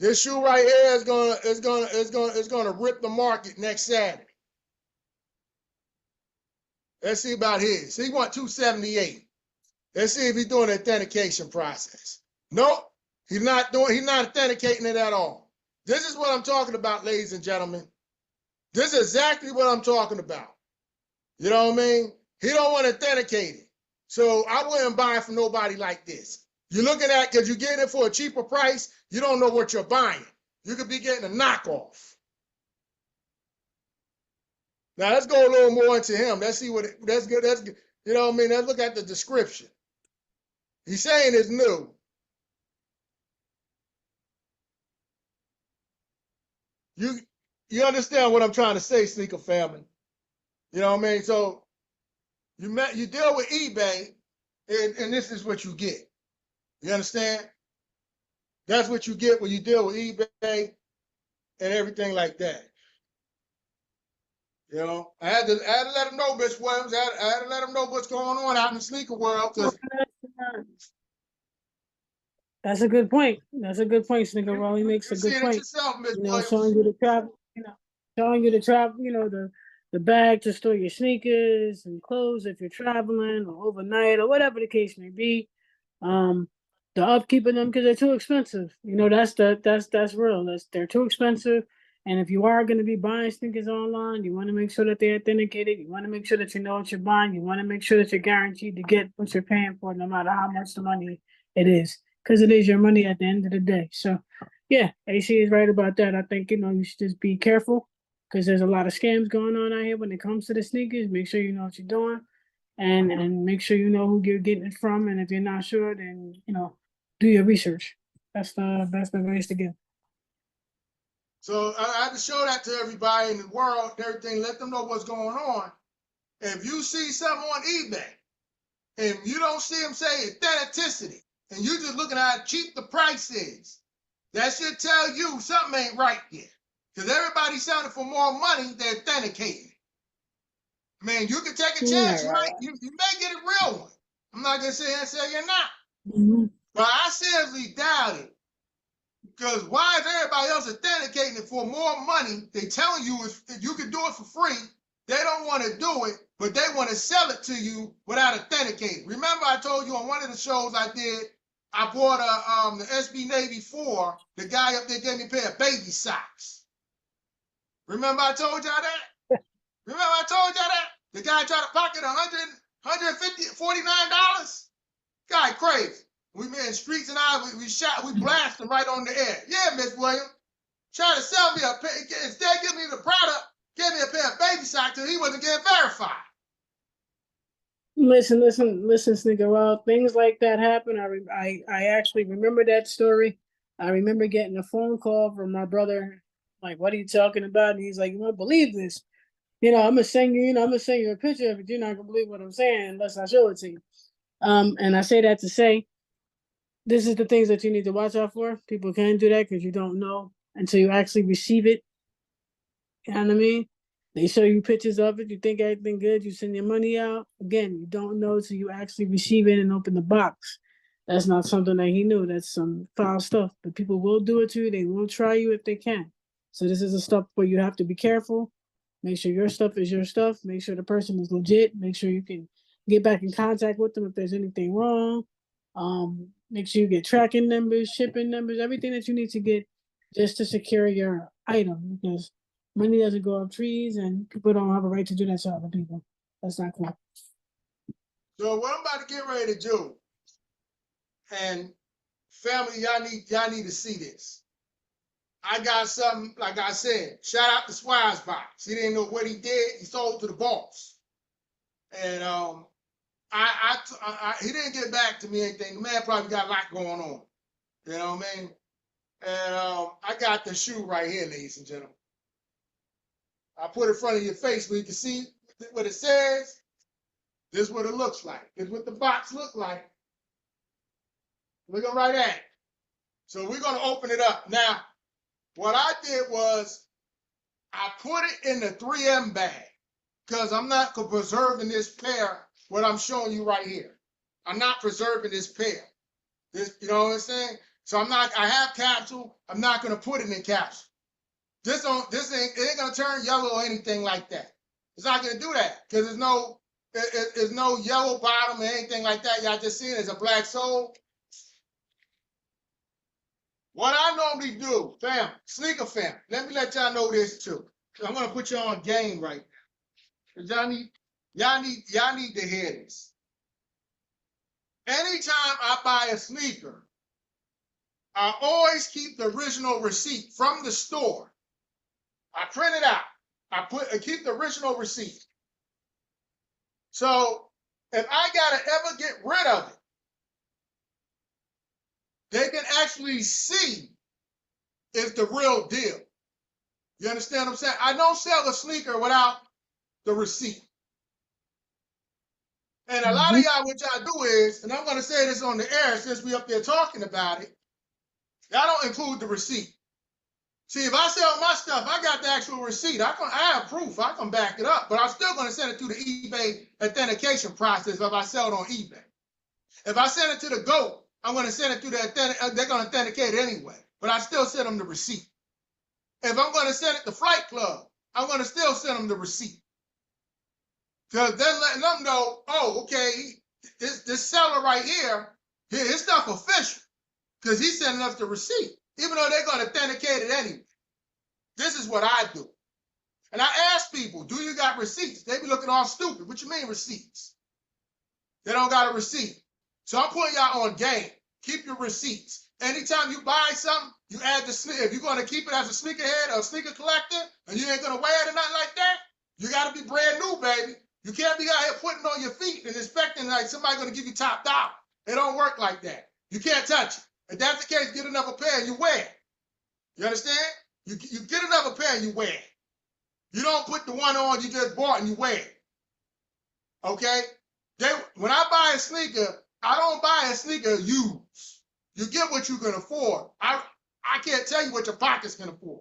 This shoe right here is gonna rip the market next Saturday. Let's see about his. He want $278. Let's see if he's doing the authentication process. Nope, he's not authenticating it at all. This is what I'm talking about, ladies and gentlemen. This is exactly what I'm talking about. You know what I mean? He don't want to authenticate it. So I wouldn't buy from nobody like this. You're looking at, because you're getting it for a cheaper price, you don't know what you're buying. You could be getting a knockoff. Now let's go a little more into him. Let's see that's good. That's good. You know what I mean? Let's look at the description. He's saying it's new. You understand what I'm trying to say, sneaker family? You know what I mean? So you deal with eBay, and this is what you get. You understand? That's what you get when you deal with eBay and everything like that. You know, I had to let them know, Miss Williams. I had to let them know what's going on out in the sneaker world because That's a good point. That's a good point, Snicker. Well, he makes you're a good seeing it point. yourself, Miss You know, Williams. showing you the trap, showing you the trap, the bag to store your sneakers and clothes if you're traveling or overnight or whatever the case may be. Um, the upkeep of them because they're too expensive. That's real. They're too expensive. And if you are going to be buying sneakers online, you want to make sure that they're authenticated. You want to make sure that you know what you're buying. You want to make sure that you're guaranteed to get what you're paying for, no matter how much the money it is, because it is your money at the end of the day. So, yeah, AC is right about that. I think you should just be careful because there's a lot of scams going on out here when it comes to the sneakers. Make sure you know what you're doing and make sure you know who you're getting it from. And if you're not sure, then do your research. That's the ways to go. So I had to show that to everybody in the world and everything, let them know what's going on. If you see something on eBay and you don't see them say authenticity, and you just looking at how cheap the price is, that should tell you something ain't right here. Because everybody's selling for more money than authenticated. Man, you can take a chance. You may get a real one. I'm not gonna say and say you're not. Mhm. But I seriously doubt it. Because why is everybody else authenticating it for more money? They telling you if you can do it for free. They don't want to do it, but they want to sell it to you without authenticating. Remember, I told you on one of the shows I did, I bought the SB Navy 4. The guy up there gave me a pair of baby socks. Remember I told y'all that? Remember I told y'all that? The guy tried to pocket $149. Guy crazy. We in streets and we blast him right on the air. Yeah, Miss Williams. Trying to sell me a pair, instead of giving me the product, give me a pair of baby socks till he wasn't getting verified. Listen, Sneaker. Well, things like that happen. I actually remember that story. I remember getting a phone call from my brother. Like, what are you talking about? And he's like, you won't believe this. I'm gonna send you. I'm gonna send you a picture of it. You're not gonna believe what I'm saying unless I show it to you. And I say that to say, this is the things that you need to watch out for. People can do that because you don't know until you actually receive it. You know what I mean? They show you pictures of it. You think everything good. You send your money out. Again, you don't know till you actually receive it and open the box. That's not something that he knew. That's some foul stuff. But people will do it to you. They will try you if they can. So this is a stuff where you have to be careful. Make sure your stuff is your stuff. Make sure the person is legit. Make sure you can get back in contact with them if there's anything wrong. Make sure you get tracking numbers, shipping numbers, everything that you need to get just to secure your item because money doesn't go up trees and people don't have a right to do that to other people. That's not cool. So what I'm about to get ready to do, and family, y'all need to see this. I got something, like I said, shout out to Swire's Box. He didn't know what he did. He sold to the boss. And he didn't get back to me anything. The man probably got a lot going on. You know what I mean? And I got the shoe right here, ladies and gentlemen. I put it in front of your face so you can see what it says. This is what it looks like. This is what the box looks like. Looking right at it. So we're going to open it up. Now, what I did was I put it in the 3M bag because I'm not preserving this pair, what I'm showing you right here. I'm not preserving this pair. You know what I'm saying? So I have capsule. I'm not going to put it in capsule. It ain't going to turn yellow or anything like that. It's not going to do that because there's no yellow bottom or anything like that. Y'all just see it as a black sole. What I normally do, fam, sneaker fam, let me let y'all know this too. I'm going to put you on game right now. Y'all need to hear this. Anytime I buy a sneaker, I always keep the original receipt from the store. I print it out. I keep the original receipt. So if I gotta ever get rid of it, they can actually see it's the real deal. You understand what I'm saying? I don't sell a sneaker without the receipt. And a lot of y'all, what y'all do is, and I'm gonna say this on the air since we up there talking about it, y'all don't include the receipt. See, if I sell my stuff, I got the actual receipt. I have proof. I can back it up, but I'm still going to send it through the eBay authentication process if I sell it on eBay. If I send it to the GOAT, I'm going to send it through they're going to authenticate it anyway, but I still send them the receipt. If I'm going to send it to Flight Club, I'm going to still send them the receipt. Because they're letting them know, oh, okay, this seller right here, his stuff official, because he's sending us the receipt, even though they're going to authenticate it anyway. This is what I do. And I ask people, do you got receipts? They be looking all stupid. What you mean receipts? They don't got a receipt. So I'm putting y'all on game. Keep your receipts. Anytime you buy something, you add the sneaker. If you're going to keep it as a sneakerhead or a sneaker collector, and you ain't going to wear it or nothing like that, you got to be brand new, baby. You can't be out here putting it on your feet and expecting like somebody going to give you top dollar. It don't work like that. You can't touch it. If that's the case, get another pair and you wear it. You understand? You get another pair and you wear it. You don't put the one on you just bought and you wear it. Okay? When I buy a sneaker, I don't buy a sneaker used. You get what you can afford. I can't tell you what your pockets can afford.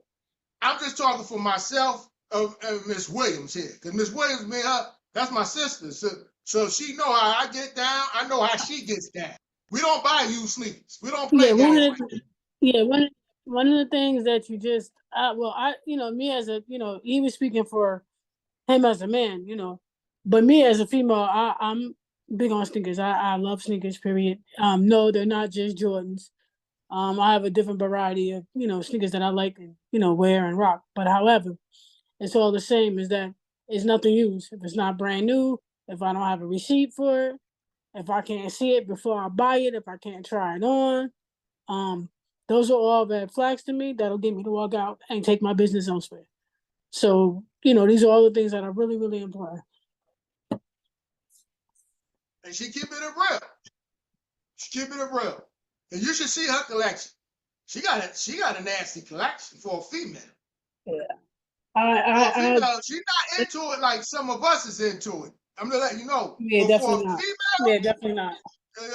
I'm just talking for myself of Miss Williams here. Because Miss Williams, that's my sister. So she know how I get down. I know how she gets down. We don't buy used sneakers. We don't play games. One of the things that you just, me as a, he was speaking for him as a man, but me as a female, I'm big on sneakers. I love sneakers, period. No, they're not just Jordans. I have a different variety of, sneakers that I like to, wear and rock. But however, it's all the same, is that it's nothing used. If it's not brand new, if I don't have a receipt for it, if I can't see it before I buy it, if I can't try it on, those are all red flags to me that'll get me to walk out and take my business elsewhere. So, these are all the things that are really, really important. And she keep it real. She keep it real. And you should see her collection. She got a nasty collection for a female. Yeah. She's not into it like some of us is into it. I'm gonna let you know. Yeah, definitely not. Female, yeah, definitely not.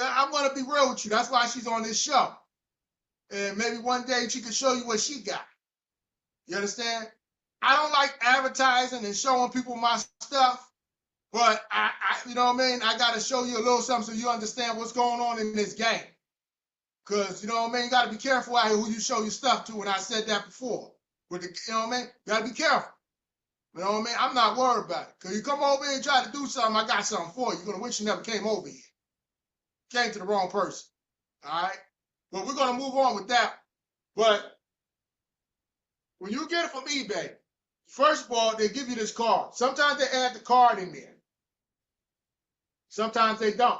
I'm gonna be real with you. That's why she's on this show. And maybe one day she can show you what she got. You understand? I don't like advertising and showing people my stuff, but I you know what I mean? I gotta show you a little something so you understand what's going on in this game. Cause you know what I mean? You gotta be careful out here who you show your stuff to, and I said that before. You know what I mean? You gotta be careful. You know what I mean? I'm not worried about it. Because you come over here and try to do something, I got something for you. You're going to wish you never came over here. Came to the wrong person. All right? But we're going to move on with that. But when you get it from eBay, first of all, they give you this card. Sometimes they add the card in there. Sometimes they don't.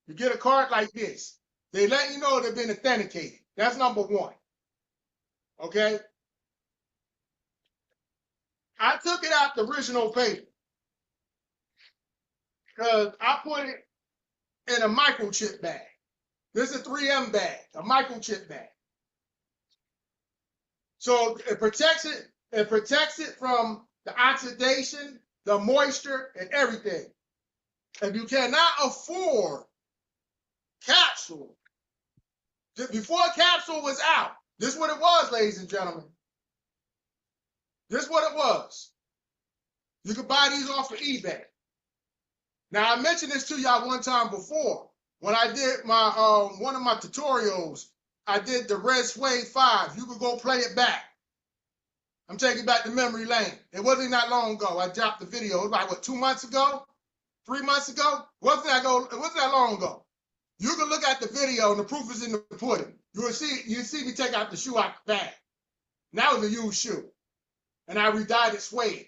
You get a card like this. They let you know they've been authenticated. That's number one. Okay? I took it out the original paper because I put it in a microchip bag. This is a 3M bag, a microchip bag. So it protects it. It protects it from the oxidation, the moisture, and everything. If you cannot afford capsule, before capsule was out, this is what it was, ladies and gentlemen. This is what it was. You could buy these off of eBay. Now, I mentioned this to y'all one time before. When I did my one of my tutorials, I did the Red Suede 5. You could go play it back. I'm taking back to memory lane. It wasn't that long ago. I dropped the video. It was like, 2 months ago? 3 months ago? It wasn't that long ago. You can look at the video and the proof is in the pudding. You see me take out the shoe out the bag. And that was a used shoe. And I redyed it suede.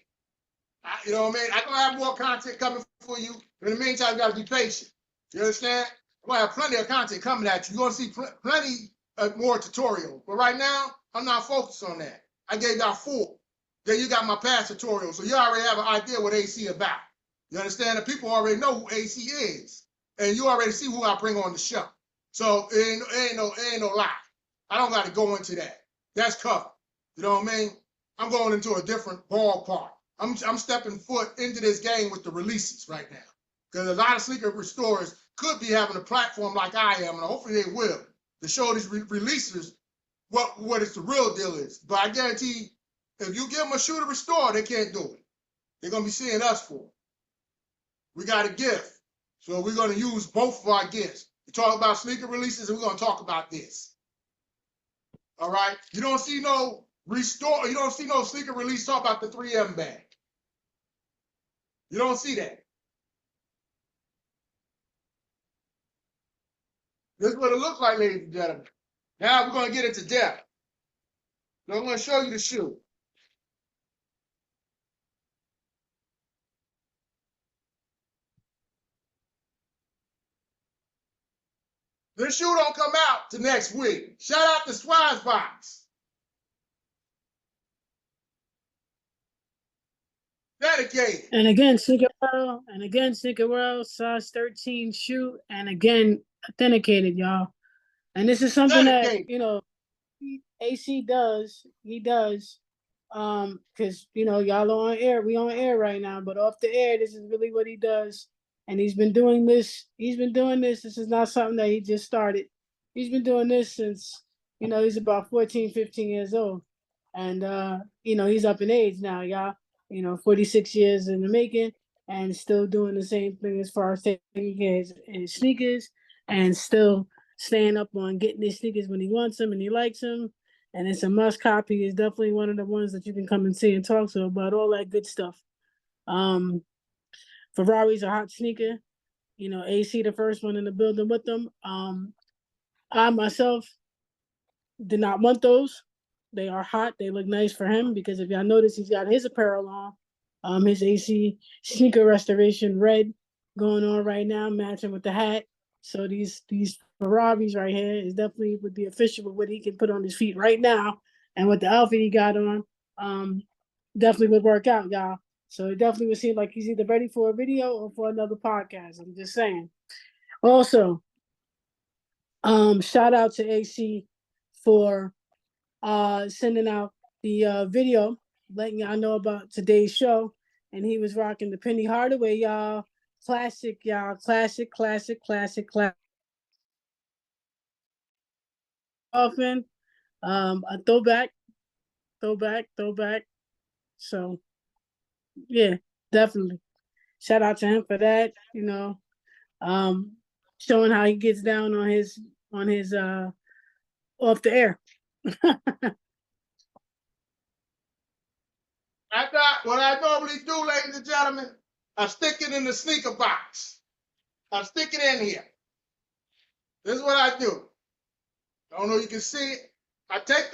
You know what I mean? I'm going to have more content coming for you. But in the meantime, you got to be patient. You understand? I'm going to have plenty of content coming at you. You're going to see plenty more tutorials. But right now, I'm not focused on that. I gave y'all 4. Then you got my past tutorials. So you already have an idea what AC about. You understand? The people already know who AC is. And you already see who I bring on the show. So it ain't no lie. I don't got to go into that. That's covered. You know what I mean? I'm going into a different ballpark. I'm stepping foot into this game with the releases right now. Because a lot of sneaker restorers could be having a platform like I am, and hopefully they will, to show these releases what it's the real deal is. But I guarantee if you give them a shoe to restore, they can't do it. They're gonna be seeing us for it. We got a gift. So we're gonna use both of our gifts. We talk about sneaker releases, and we're gonna talk about this. All right. You don't see no restore, you don't see no sneaker release talk about the 3M bag. You don't see that. This is what it looks like, ladies and gentlemen. Now we're gonna get into depth. So I'm gonna show you the shoe. This shoe don't come out to next week. Shout out to Swazbox. Dedicated. And again, Sneaker World, size 13 shoe, and again, authenticated, y'all. And this is something Dedicated. that, you know, AC does. He does. Because, you know, y'all are on air. We on air right now, but off the air, this is really what he does. And he's been doing this. This is not something that he just started. He's been doing this since, you know, he's about 14, 15 years old. And, you know, he's up in age now, y'all. You know, 46 years in the making and still doing the same thing as far as taking his sneakers and still staying up on getting his sneakers when he wants them and he likes them. And it's a must copy. It's definitely one of the ones that you can come and see and talk to about all that good stuff. Ferrari's a hot sneaker. You know, AC the first one in the building with them. I myself did not want those. They are hot. They look nice for him because if y'all notice, he's got his apparel on. His AC sneaker restoration red going on right now, matching with the hat. So these Ferraris right here is definitely would be official with what he can put on his feet right now, and with the outfit he got on, definitely would work out, y'all. So it definitely would seem like he's either ready for a video or for another podcast. I'm just saying. Also, shout out to AC for sending out the video, letting y'all know about today's show. And he was rocking the Penny Hardaway, y'all. Classic, y'all. Classic. Often. A throwback. So yeah, definitely. Shout out to him for that, you know. Showing how he gets down on his off the air. What I normally do, ladies and gentlemen, I stick it in the sneaker box. I stick it in here. This is what I do. I don't know if you can see it. I take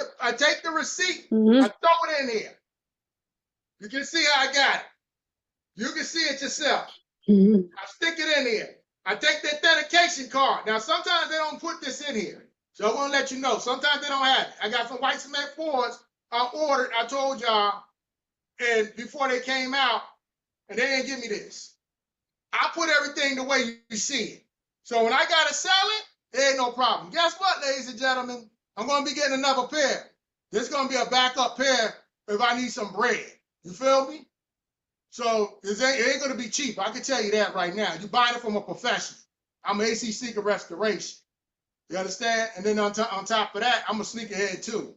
the receipt, I throw it in here. You can see how I got it. You can see it yourself. I stick it in here. I take the authentication card. Now, sometimes they don't put this in here. So I want to let you know. Sometimes they don't have it. I got some white cement fours I ordered, I told y'all, and before they came out, and they didn't give me this. I put everything the way you see it. So when I got to sell it, it ain't no problem. Guess what, ladies and gentlemen? I'm going to be getting another pair. This is going to be a backup pair if I need some bread. You feel me? So it ain't going to be cheap. I can tell you that right now. You're buying it from a professional. I'm an AC Sneaker Restoration. You understand? And then on top of that, I'm a sneakerhead too.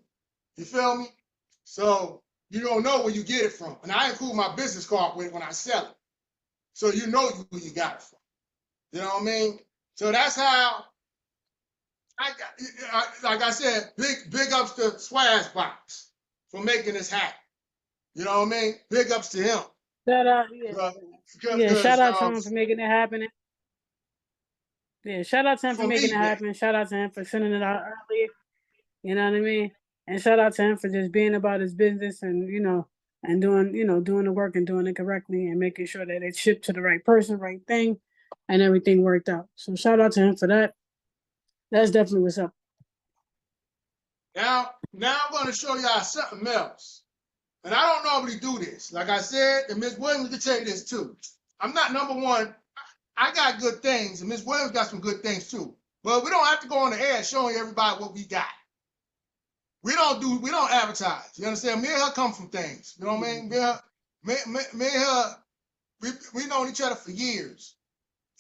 You feel me? So you don't know where you get it from. And I include my business card with it when I sell it. So you know who you got it from. You know what I mean? So that's how like I said, big ups to Swazbox for making this happen. You know what I mean? Big ups to him. Shout out, shout out to him for making it happen. Yeah, shout out to him for making it happen. Shout out to him for sending it out earlier. You know what I mean? And shout out to him for just being about his business and, you know, and doing the work and doing it correctly and making sure that it shipped to the right person, right thing, and everything worked out. So shout out to him for that. That's definitely what's up. Now I'm going to show y'all something else. And I don't normally do this. Like I said, and Ms. Williams can tell you this too. I'm not number one. I got good things, and Ms. Williams got some good things too. But we don't have to go on the air showing everybody what we got. We don't advertise. You understand? Me and her come from things. You know what I mean? Me and her, we known each other for years.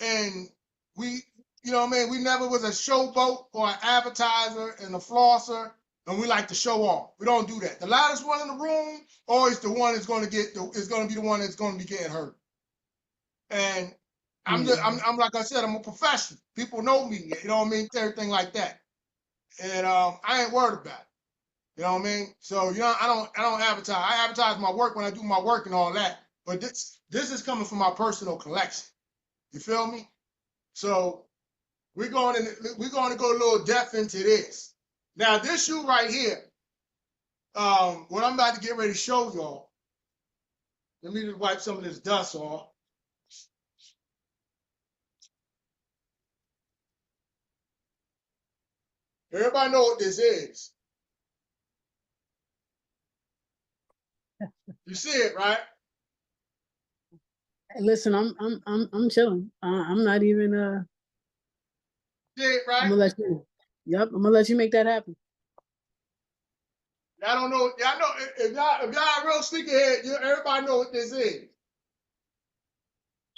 And we, you know what I mean? We never was a showboat or an advertiser and a flosser and we like to show off. We don't do that. The loudest one in the room always the one that's going to be the one that's going to be getting hurt. And I'm like I said, I'm a professional. People know me, you know what I mean? Everything like that. And I ain't worried about it. You know what I mean? So I don't advertise. I advertise my work when I do my work and all that. But this is coming from my personal collection. You feel me? So we're going to go a little depth into this. Now this shoe right here, what I'm about to get ready to show y'all. Let me just wipe some of this dust off. Everybody know what this is. You see it, right? Listen, I'm chilling. I'm not even See it, right? I'm gonna let you. Yep, I'm gonna let you make that happen. Y'all don't know. Y'all know if y'all a real sneakerhead, everybody know what this is.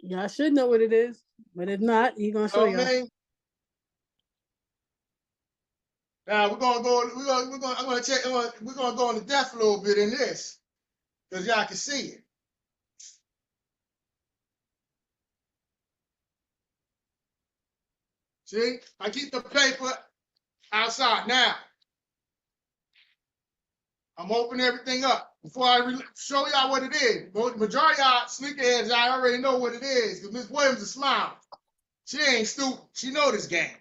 Y'all should know what it is, but if not, he gonna show y'all. Now we're gonna go into depth a little bit in this, because y'all can see it. See, I keep the paper outside now. I'm opening everything up before I show y'all what it is. Majority of y'all sneakerheads, I already know what it is, because Miss Williams is smiling. She ain't stupid. She know this game.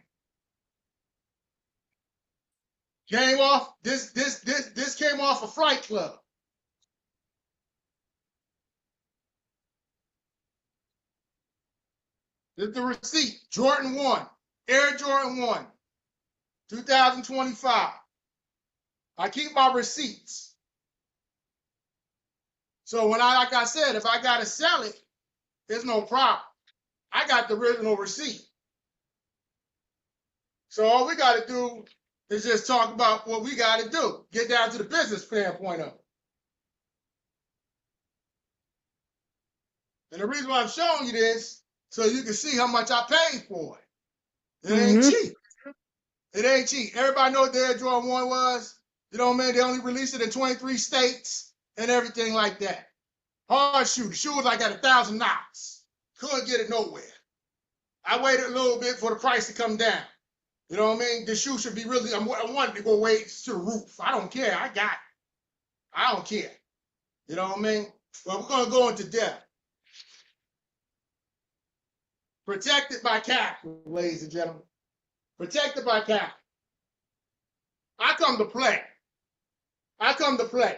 Came off this came off a Flight Club. This is the receipt. Jordan 1. Air Jordan 1. 2025. I keep my receipts. So when like I said, if I gotta sell it, there's no problem. I got the original receipt. So all we gotta do is just talk about what we gotta do. Get down to the business standpoint of it. And the reason why I'm showing you this, so you can see how much I paid for it. It ain't cheap. It ain't cheap. Everybody know what the Air Jordan 1 was. You know what I mean? They only released it in 23 states and everything like that. Hard shoe. The shoe was like at $1,000. Couldn't get it nowhere. I waited a little bit for the price to come down. You know what I mean? The shoe should be really, I wanted to go way to the roof. I don't care. I got it. I don't care. You know what I mean? But we're going to go into depth. Protected by capital, ladies and gentlemen. Protected by capital. I come to play. I come to play.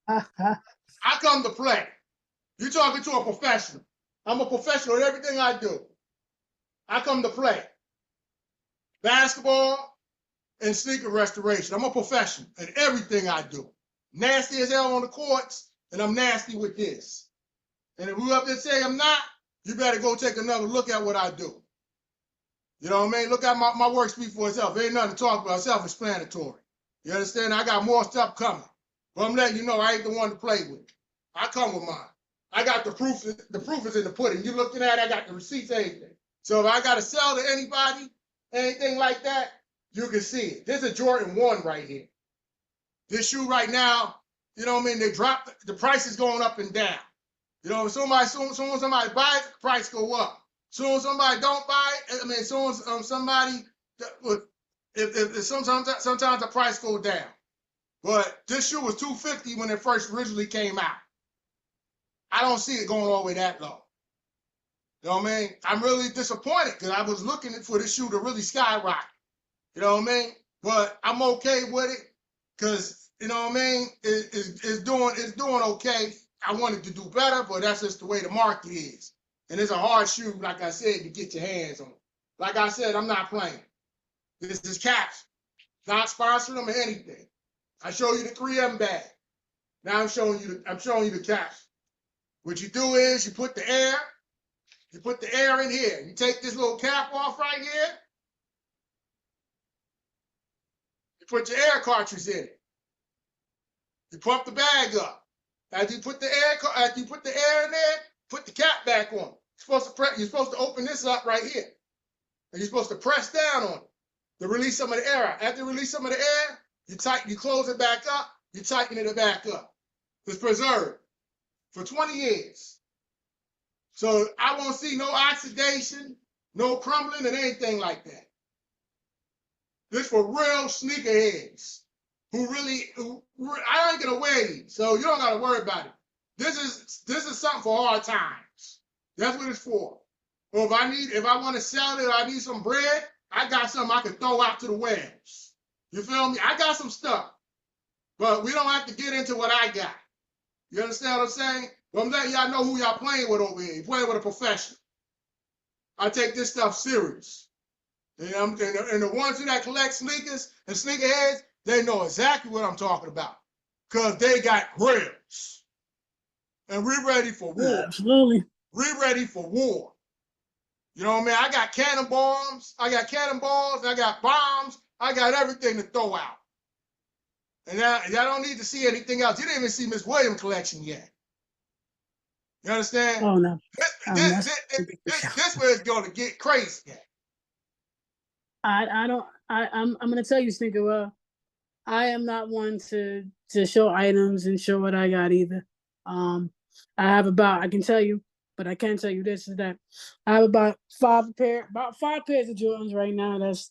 I come to play. You're talking to a professional. I'm a professional at everything I do. I come to play. Basketball and sneaker restoration. I'm a professional at everything I do. Nasty as hell on the courts, and I'm nasty with this. And if we up there say I'm not, you better go take another look at what I do. You know what I mean? Look at my work speak for itself. Ain't nothing to talk about, self-explanatory. You understand? I got more stuff coming. But I'm letting you know I ain't the one to play with. I come with mine. I got the proof. The proof is in the pudding. You looking at it, I got the receipts, everything. So if I got to sell to anybody, anything like that, you can see it. This is a Jordan 1 right here. This shoe right now, you know what I mean? They dropped, the price is going up and down. You know, soon as somebody buys it, the price go up. Soon as somebody don't buy it, I mean, soon as somebody, sometimes the price go down. But this shoe was $250 when it first originally came out. I don't see it going all the way that low. You know what I mean? I'm really disappointed because I was looking for this shoe to really skyrocket. You know what I mean? But I'm okay with it because, you know what I mean? It's doing okay. I wanted to do better, but that's just the way the market is. And it's a hard shoe, like I said, to get your hands on. Like I said, I'm not playing. This is caps. Not sponsoring them or anything. I show you the 3M bag. Now I'm showing you the caps. What you do is you put the air in here. You take this little cap off right here. You put your air cartridge in it. You pump the bag up. After you put the air in there, put the cap back on. You're supposed to open this up right here. And you're supposed to press down on it. to release some of the air out. After you release some of the air, you close it back up, you tighten it back up. It's preserved for 20 years. So I won't see no oxidation, no crumbling, and anything like that. This for real sneakerheads I ain't gonna wear these, so you don't gotta worry about it. This is something for hard times. That's what it's for. Or if I want to sell it or I need some bread, I got something I can throw out to the wells. You feel me? I got some stuff, but we don't have to get into what I got. You understand what I'm saying? Well, I'm letting y'all know who y'all playing with over here. You're playing with a professional. I take this stuff serious. And the ones that collect sneakers and sneakerheads, they know exactly what I'm talking about. Because they got grills. And we're ready for war. Absolutely. We're ready for war. You know what I mean? I got cannonballs, I got bombs, I got everything to throw out. And y'all don't need to see anything else. You didn't even see Miss Williams' collection yet. You understand? Oh no. This where it's going to get crazy. I'm gonna tell you, Sneaker. I am not one to show items and show what I got either. I can tell you, but I can't tell you this is that I have about five pairs of Jordans right now. That's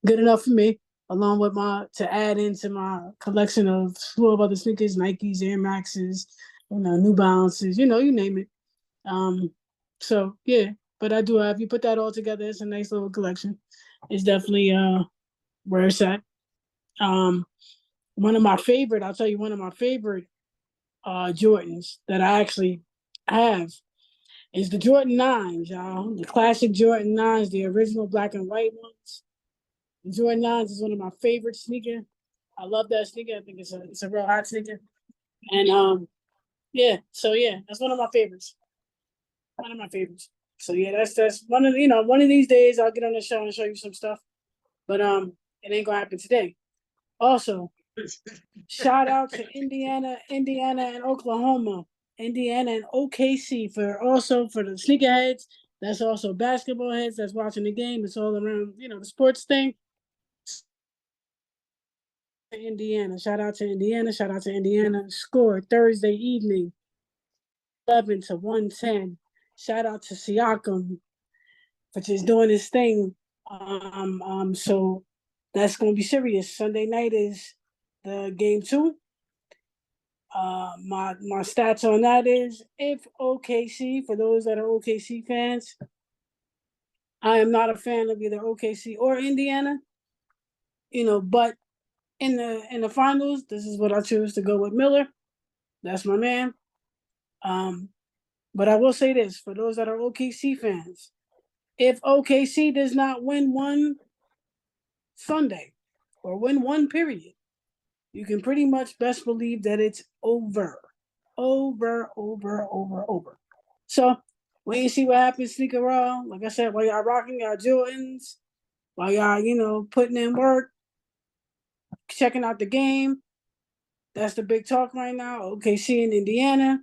good enough for me, along with to add into my collection of slew of other sneakers, Nikes, Air Maxes, New Balances, you name it. So yeah, but I do have, you put that all together, it's a nice little collection. It's definitely where it's at. One of my favorite Jordans that I actually have is the Jordan 9s, y'all. The classic Jordan 9s, the original black and white ones. The Jordan 9s is one of my favorite sneakers. I love that sneaker. I think it's a real hot sneaker. And yeah, so yeah, that's one of my favorites. One of my favorites. So yeah, that's one of one of these days I'll get on the show and show you some stuff. But it ain't gonna happen today. Also, shout out to Indiana and Oklahoma, Indiana and OKC for the sneakerheads. That's also basketball heads that's watching the game. It's all around, the sports thing. Indiana, shout out to Indiana. Scored Thursday evening, 11-110. Shout out to Siakam for just doing his thing. So that's gonna be serious. Sunday night is the game 2. My stats on that is, if OKC, for those that are OKC fans, I am not a fan of either OKC or Indiana, but in the finals, this is what I choose to go with Miller. That's my man. But I will say this, for those that are OKC fans, if OKC does not win one Sunday or win one period, you can pretty much best believe that it's over. Over. So wait and see what happens, Sneaker Raw. Like I said, while y'all rocking y'all Jordans, while y'all, putting in work, checking out the game. That's the big talk right now. OKC in Indiana.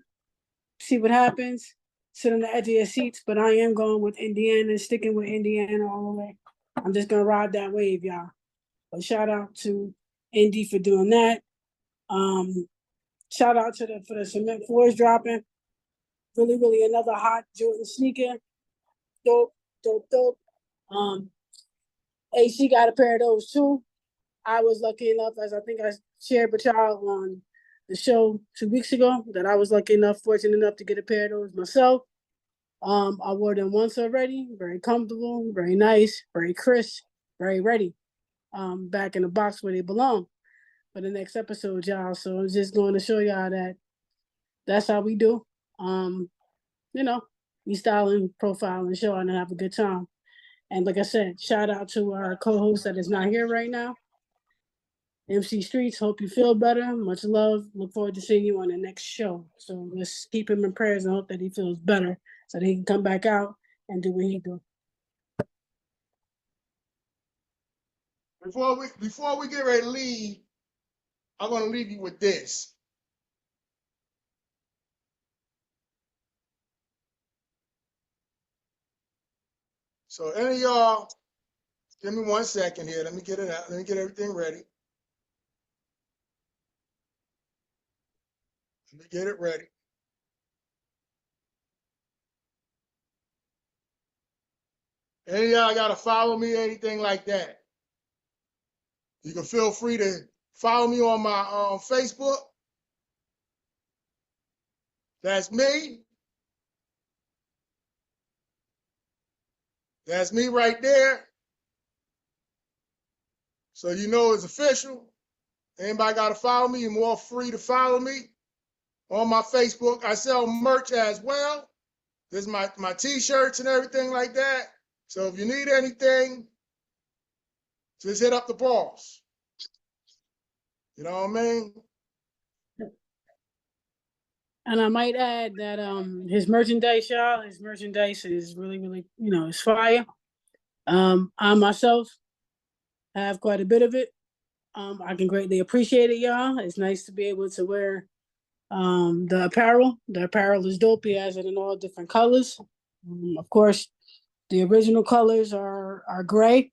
See what happens. Sit on the edge of your seats, but I am going with Indiana, sticking with Indiana all the way. I'm just gonna ride that wave, y'all. But shout out to Indy for doing that. Shout out for the cement floors dropping. Really another hot Jordan sneaker. Dope. AC got a pair of those too. I was lucky enough, as I think I shared with y'all on the show 2 weeks ago, that I was fortunate enough to get a pair of those myself. I wore them once already. Very comfortable, very nice, very crisp, very ready. Back in the box where they belong for the next episode, y'all. So I'm just going to show y'all that that's how we do. We style and profile and show and have a good time. And like I said, shout out to our co-host that is not here right now, MC Streets. Hope you feel better. Much love. Look forward to seeing you on the next show. So let's keep him in prayers and hope that he feels better so that he can come back out and do what he do. Before we get ready to leave, I'm going to leave you with this. So any of y'all Give me 1 second here. Let me get it out. Let me get everything ready. Let me get it ready. Any of y'all got to follow me, anything like that. You can feel free to follow me on my Facebook. That's me. That's me right there. So you know it's official. Anybody got to follow me, you're more free to follow me on my Facebook. I sell merch as well. There's my t-shirts and everything like that. So if you need anything, just hit up the boss. You know what I mean? And I might add that his merchandise, y'all, his merchandise is really, really, it's fire. I myself have quite a bit of it. I can greatly appreciate it, y'all. It's nice to be able to wear the apparel. The apparel is dope. He has it in all different colors. Of course, the original colors are gray.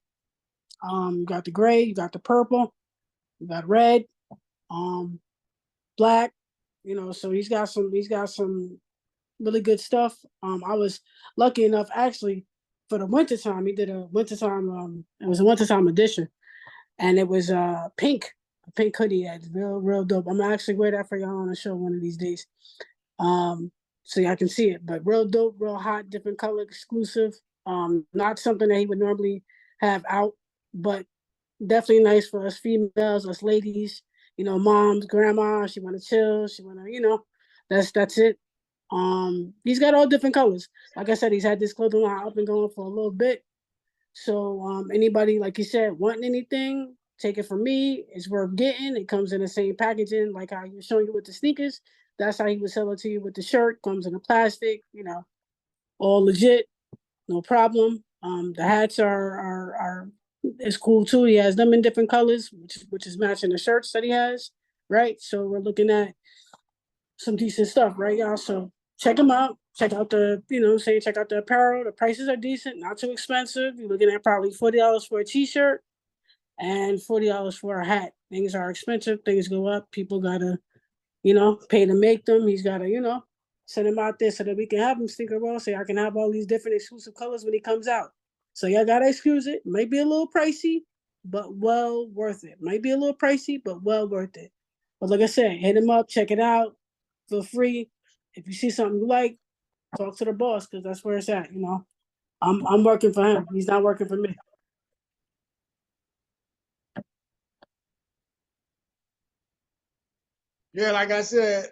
You got the gray, you got the purple, you got red, black. So he's got some really good stuff. I was lucky enough actually for the wintertime. He did a wintertime. It was a wintertime edition, and it was pink, a pink hoodie. That's real dope. I'm gonna actually wear that for y'all on the show one of these days, so y'all can see it. But real dope, real hot, different color, exclusive. Not something that he would normally have out, but definitely nice for us females, us ladies. Moms, grandma. She want to chill. She want to, that's it. He's got all different colors. Like I said, he's had this clothing line up and going for a little bit. So anybody, like you said, wanting anything, take it from me. It's worth getting. It comes in the same packaging, like how he was showing you with the sneakers. That's how he would sell it to you with the shirt. Comes in a plastic, all legit, no problem. The hats are it's cool too. He has them in different colors, which is matching the shirts that he has, right? So we're looking at some decent stuff, right, y'all? So check them out. Check out the, check out the apparel. The prices are decent, not too expensive. You're looking at probably $40 for a t-shirt and $40 for a hat. Things are expensive. Things go up. People gotta, pay to make them. He's gotta, send them out there so that we can have them sneaker roll. So I can have all these different exclusive colors when he comes out. So y'all gotta excuse it. Might be a little pricey, but well worth it. Might be a little pricey, but well worth it. But like I said, hit him up, check it out. Feel free. If you see something you like, talk to the boss because that's where it's at. I'm working for him. He's not working for me. Yeah, like I said,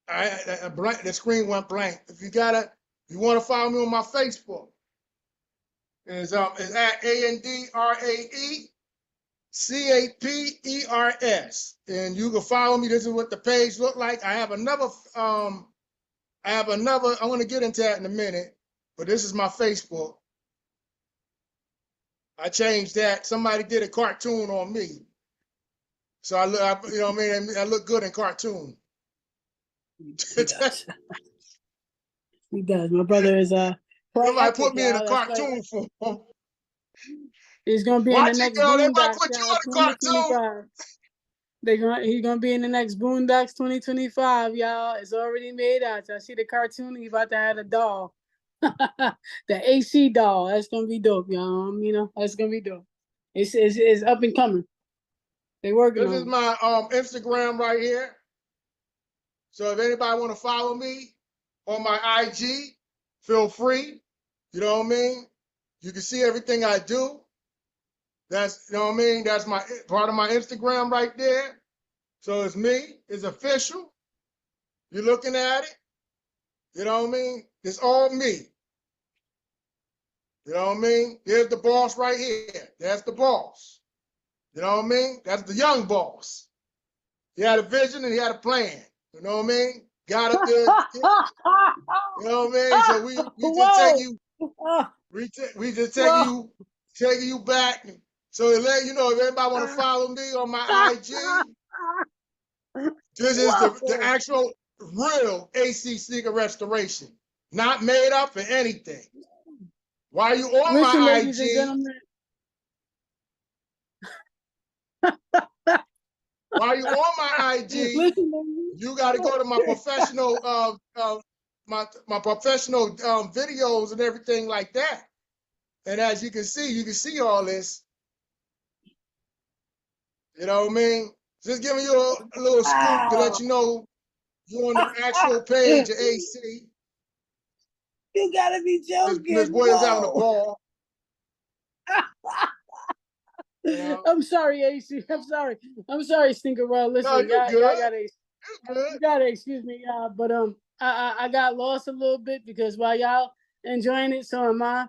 the screen went blank. If you want to follow me on my Facebook, it's at ANDRAECAPERS, and you can follow me. This is what the page look like. I have another. I want to get into that in a minute, but this is my Facebook. I changed that. Somebody did a cartoon on me, so I look. You know what I mean? I look good in cartoon. He does. He does. My brother is Somebody put me in a cartoon form. He's gonna be Watch in the next it, girl. They might Boondocks, put you in a cartoon. He's gonna be in the next Boondocks 2025, y'all. It's already made out. I see the cartoon. He's about to have a doll. The AC doll. That's gonna be dope, y'all. That's gonna be dope. It's up and coming. They working on it. This is my Instagram right here. So if anybody want to follow me on my IG, feel free. You know what I mean? You can see everything I do. That's, you know what I mean? That's my part of my Instagram right there. So it's me. It's official. You're looking at it. You know what I mean? It's all me. You know what I mean? There's the boss right here. That's the boss. You know what I mean? That's the young boss. He had a vision and he had a plan. You know what I mean? Got up there. You know what I mean? So we just take you. We just taking you back. So to let you know, if anybody want to follow me on my IG, this is the actual real AC Sneaker Restoration, not made up for anything. While you on Listen, my ladies and IG, gentlemen. While you on my IG, Listen, you got to go to my professional my professional videos and everything like that. And as you can see all this. You know what I mean? Just giving you a little scoop to let you know you're on the actual page of AC. You gotta be joking. Miss Williams having a ball. You know? I'm sorry, AC. I'm sorry, Stinker World. Listen, No, you're good. You gotta excuse me, y'all. But I got lost a little bit because while y'all enjoying it, so am I.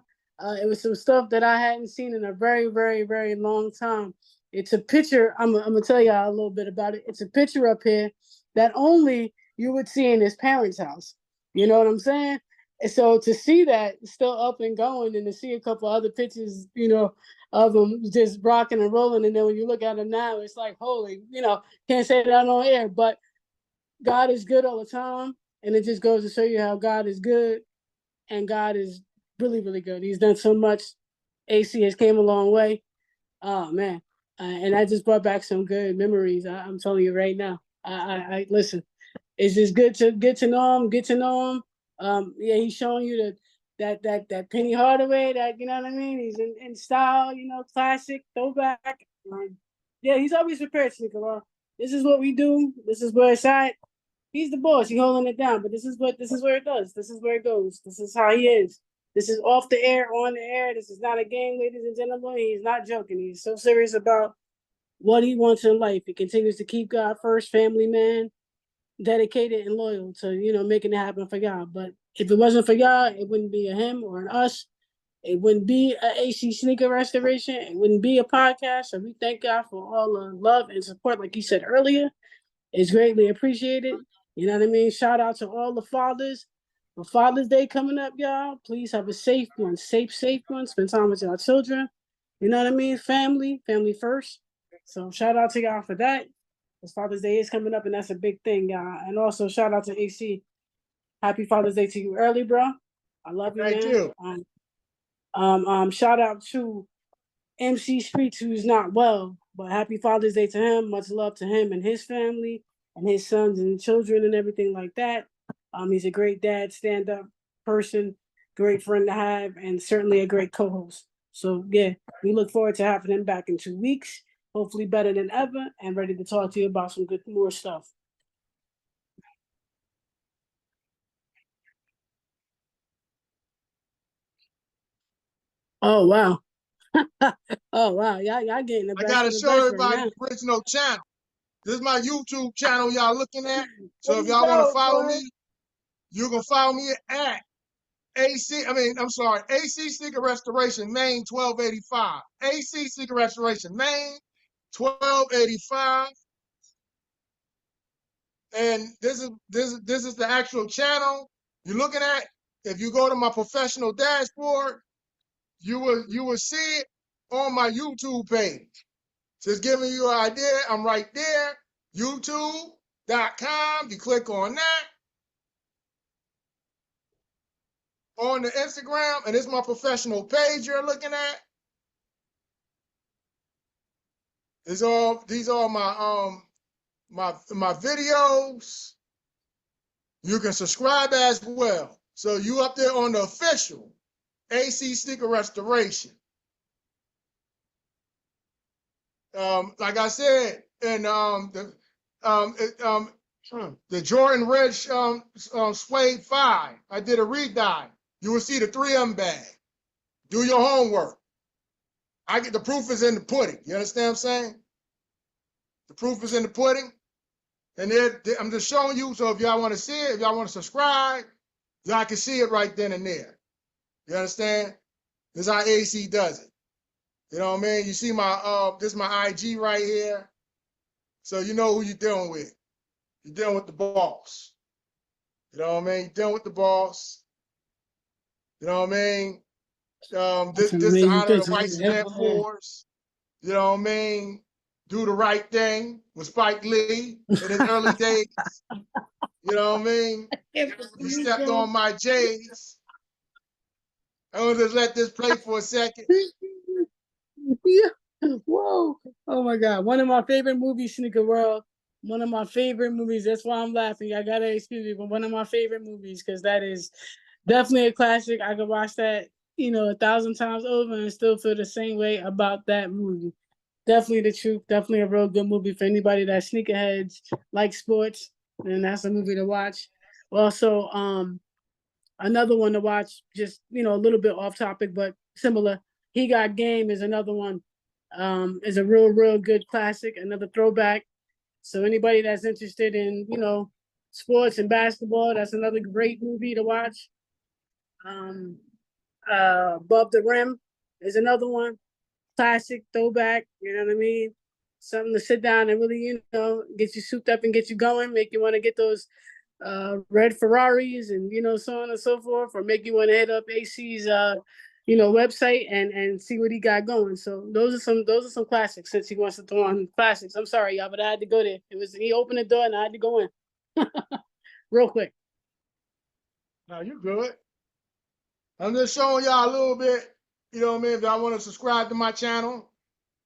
It was some stuff that I hadn't seen in a very, very, very long time. It's a picture. I'm gonna tell y'all a little bit about it. It's a picture up here that only you would see in his parents' house. You know what I'm saying? And so to see that still up and going, and to see a couple other pictures, of him just rocking and rolling, and then when you look at him now, it's like, holy, can't say that on air, but God is good all the time, and it just goes to show you how God is good, and God is really, really good. He's done so much. AC has came a long way. Oh man, and that just brought back some good memories. I'm telling you right now. I listen. It's just good to know him. Get to know him. Yeah, he's showing you that Penny Hardaway. That, you know what I mean. He's in style. Classic throwback. Yeah, he's always prepared, Sneaker. This is what we do. This is where it's at. He's the boss. He's holding it down. But this is where it does. This is where it goes. This is how he is. This is off the air, on the air. This is not a game, ladies and gentlemen. He's not joking. He's so serious about what he wants in life. He continues to keep God first, family man, dedicated and loyal to, making it happen for God. But if it wasn't for God, it wouldn't be a him or an us. It wouldn't be a AC Sneaker Restoration. It wouldn't be a podcast. So we thank God for all the love and support, like you said earlier. It's greatly appreciated. You know what I mean? Shout out to all the fathers. For Father's Day coming up, y'all, please have a safe one. Safe one. Spend time with your children. You know what I mean? Family first. So shout out to y'all for that. Because Father's Day is coming up, and that's a big thing, y'all. And also shout out to AC. Happy Father's Day to you early, bro. I love you, Thank man. you. Shout out to MC Streets, who's not well, but happy Father's Day to him. Much love to him and his family and his sons and children and everything like that. He's a great dad, stand-up person, great friend to have, and certainly a great co-host. So yeah, we look forward to having him back in 2 weeks, hopefully better than ever, and ready to talk to you about some good more stuff. Oh wow. Oh wow, y'all getting the I best gotta of the show best right everybody now. the original channel. This is my YouTube channel y'all looking at. So There if you y'all want to go, follow boy. me, you can follow me at AC Sneaker Restoration, Maine 1285. AC Sneaker Restoration, Maine 1285. And this is the actual channel you're looking at. If you go to my professional dashboard, you will see it on my YouTube page. Just giving you an idea, I'm right there, youtube.com. You click on that. On the Instagram, and it's my professional page you're looking at. These are my videos. You can subscribe as well. So you up there on the official AC Sneaker Restoration. Like I said, and the Jordan Red Suede 5, I did a redye. You will see the 3M bag. Do your homework. The proof is in the pudding. You understand what I'm saying? The proof is in the pudding. And I'm just showing you, so if y'all want to see it, if y'all want to subscribe, y'all can see it right then and there. You understand? This is how AC does it. You know what I mean? You see this is my IG right here. So you know who you're dealing with. You're dealing with the boss. You know what I mean? You're dealing with the boss. You know what I mean? This to honor the White Cement Wars. You know what I mean? Do the Right Thing with Spike Lee in his early days. You know what I mean? He stepped on my J's. I'm gonna just let this play for a second. Yeah. Whoa. Oh my God. One of my favorite movies, Sneaker World. One of my favorite movies. That's why I'm laughing. I gotta excuse me, but one of my favorite movies, because that is definitely a classic. I could watch that, 1,000 times over and still feel the same way about that movie. Definitely the truth. Definitely a real good movie for anybody that sneakerheads like sports. And that's a movie to watch. Also, another one to watch, just a little bit off topic, but similar. He Got Game is another one. Is a real good classic, another throwback. So anybody that's interested in, sports and basketball, that's another great movie to watch. Um, Above the Rim is another one. Classic throwback, you know what I mean? Something to sit down and really, get you souped up and get you going, make you want to get those red Ferraris and so on and so forth, or make you want to hit up AC's website and see what he got going. So those are some classics since he wants to throw on classics. I'm sorry, y'all, but I had to go there. He opened the door and I had to go in. Real quick. Now you good. I'm just showing y'all a little bit, you know what I mean? If y'all want to subscribe to my channel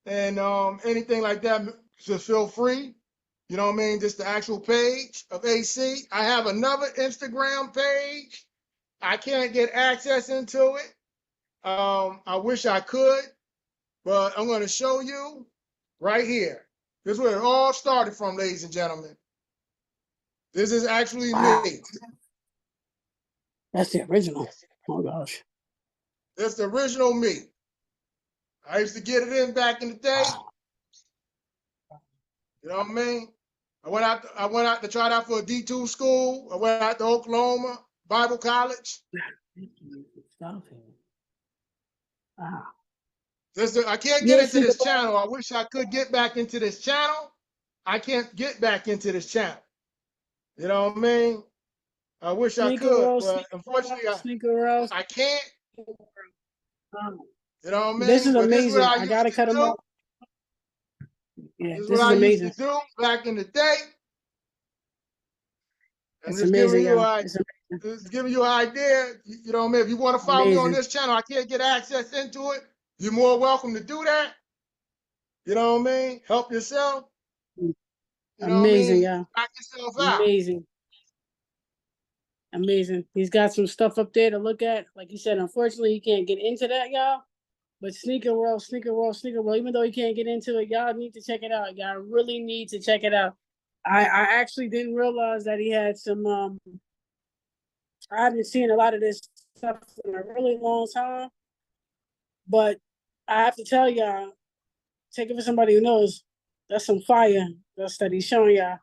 and anything like that, just feel free. You know what I mean? Just the actual page of AC. I have another Instagram page. I can't get access into it. I wish I could, but I'm going to show you right here. This is where it all started from, ladies and gentlemen. This is actually me. That's the original. Oh gosh. That's the original me. I used to get it in back in the day. You know what I mean? I went out to try it out for a D2 school. I went out to Oklahoma Bible College. Wow. I can't get into this channel. I wish I could get back into this channel. I can't get back into this channel. You know what I mean? I wish I could, but unfortunately, I can't. You know what I mean? This is but amazing. This is what I gotta cut him off. Yeah, this is what I used to do back in the day. It's amazing. Just giving you an idea. You know what I mean? If you want to follow me on this channel, I can't get access into it. You're more welcome to do that. You know what I mean? Help yourself. You know amazing, what I mean? yeah. Knock yourself out. Amazing. Amazing. He's got some stuff up there to look at. Like you said, unfortunately, he can't get into that, y'all. But Sneaker World, even though he can't get into it, y'all need to check it out. Y'all really need to check it out. I actually didn't realize that he had some I haven't seen a lot of this stuff in a really long time. But I have to tell y'all, take it for somebody who knows, that's some fire that he's showing y'all.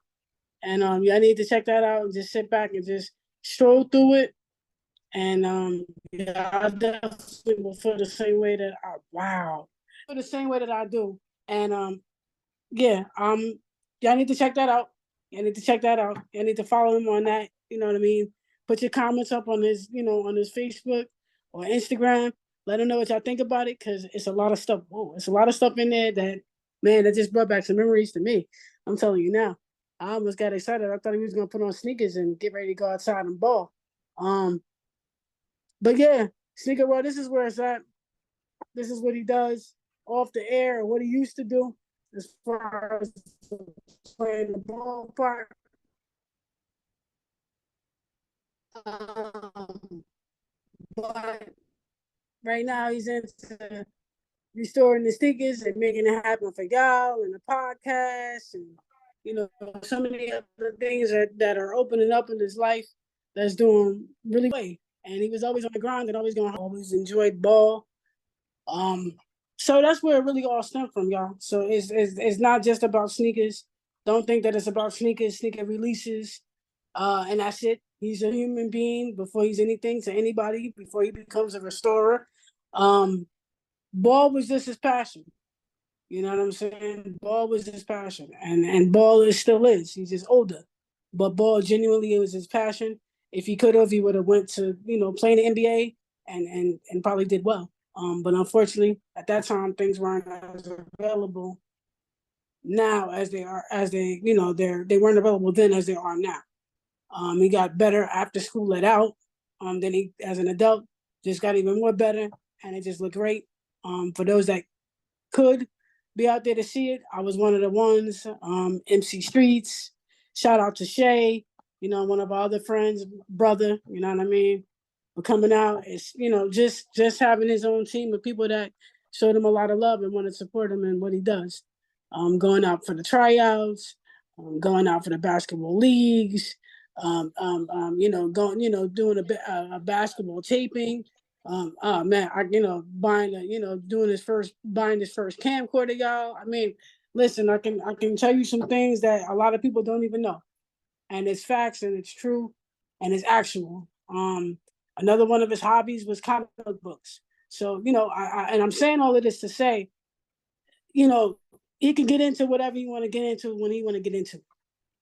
And y'all need to check that out and just sit back and just stroll through it. And yeah, I definitely will feel the same way that feel the same way that I do. And yeah, y'all need to check that out. Y'all need to check that out. Y'all need to follow him on that. You know what I mean? Put your comments up on his, on his Facebook or Instagram. Let him know what y'all think about it, because it's a lot of stuff. Whoa, it's a lot of stuff in there that, man, that just brought back some memories to me. I'm telling you now. I almost got excited. I thought he was gonna put on sneakers and get ready to go outside and ball. But yeah, Sneaker World, this is where it's at. This is what he does off the air, what he used to do as far as playing the ballpark. But right now he's into restoring the sneakers and making it happen for y'all and the podcast and so many other things that are opening up in his life that's doing really well. And he was always on the grind and always enjoyed ball. So that's where it really all stemmed from, y'all. So it's not just about sneakers. Don't think that it's about sneakers, sneaker releases, and that's it. He's a human being before he's anything to anybody, before he becomes a restorer. Ball was just his passion. You know what I'm saying? Ball was his passion, and ball still is. He's just older, but ball genuinely, it was his passion. If he could have, he would have went to play in the NBA and probably did well. But unfortunately, at that time, things weren't as available now as they they weren't available then as they are now. He got better after school let out. Then he, as an adult, just got even more better, and it just looked great. For those that could, be out there to see it. I was one of the ones. MC Streets, shout out to Shay, one of our other friends, brother. You know what I mean? For coming out, it's just having his own team of people that showed him a lot of love and want to support him in what he does. Going out for the tryouts, going out for the basketball leagues, doing a basketball taping. Oh man, buying buying his first camcorder, y'all. I mean, listen, I can tell you some things that a lot of people don't even know, and it's facts and it's true, and it's actual. Another one of his hobbies was comic books. So and I'm saying all of this to say, he can get into whatever you want to get into when he want to get into.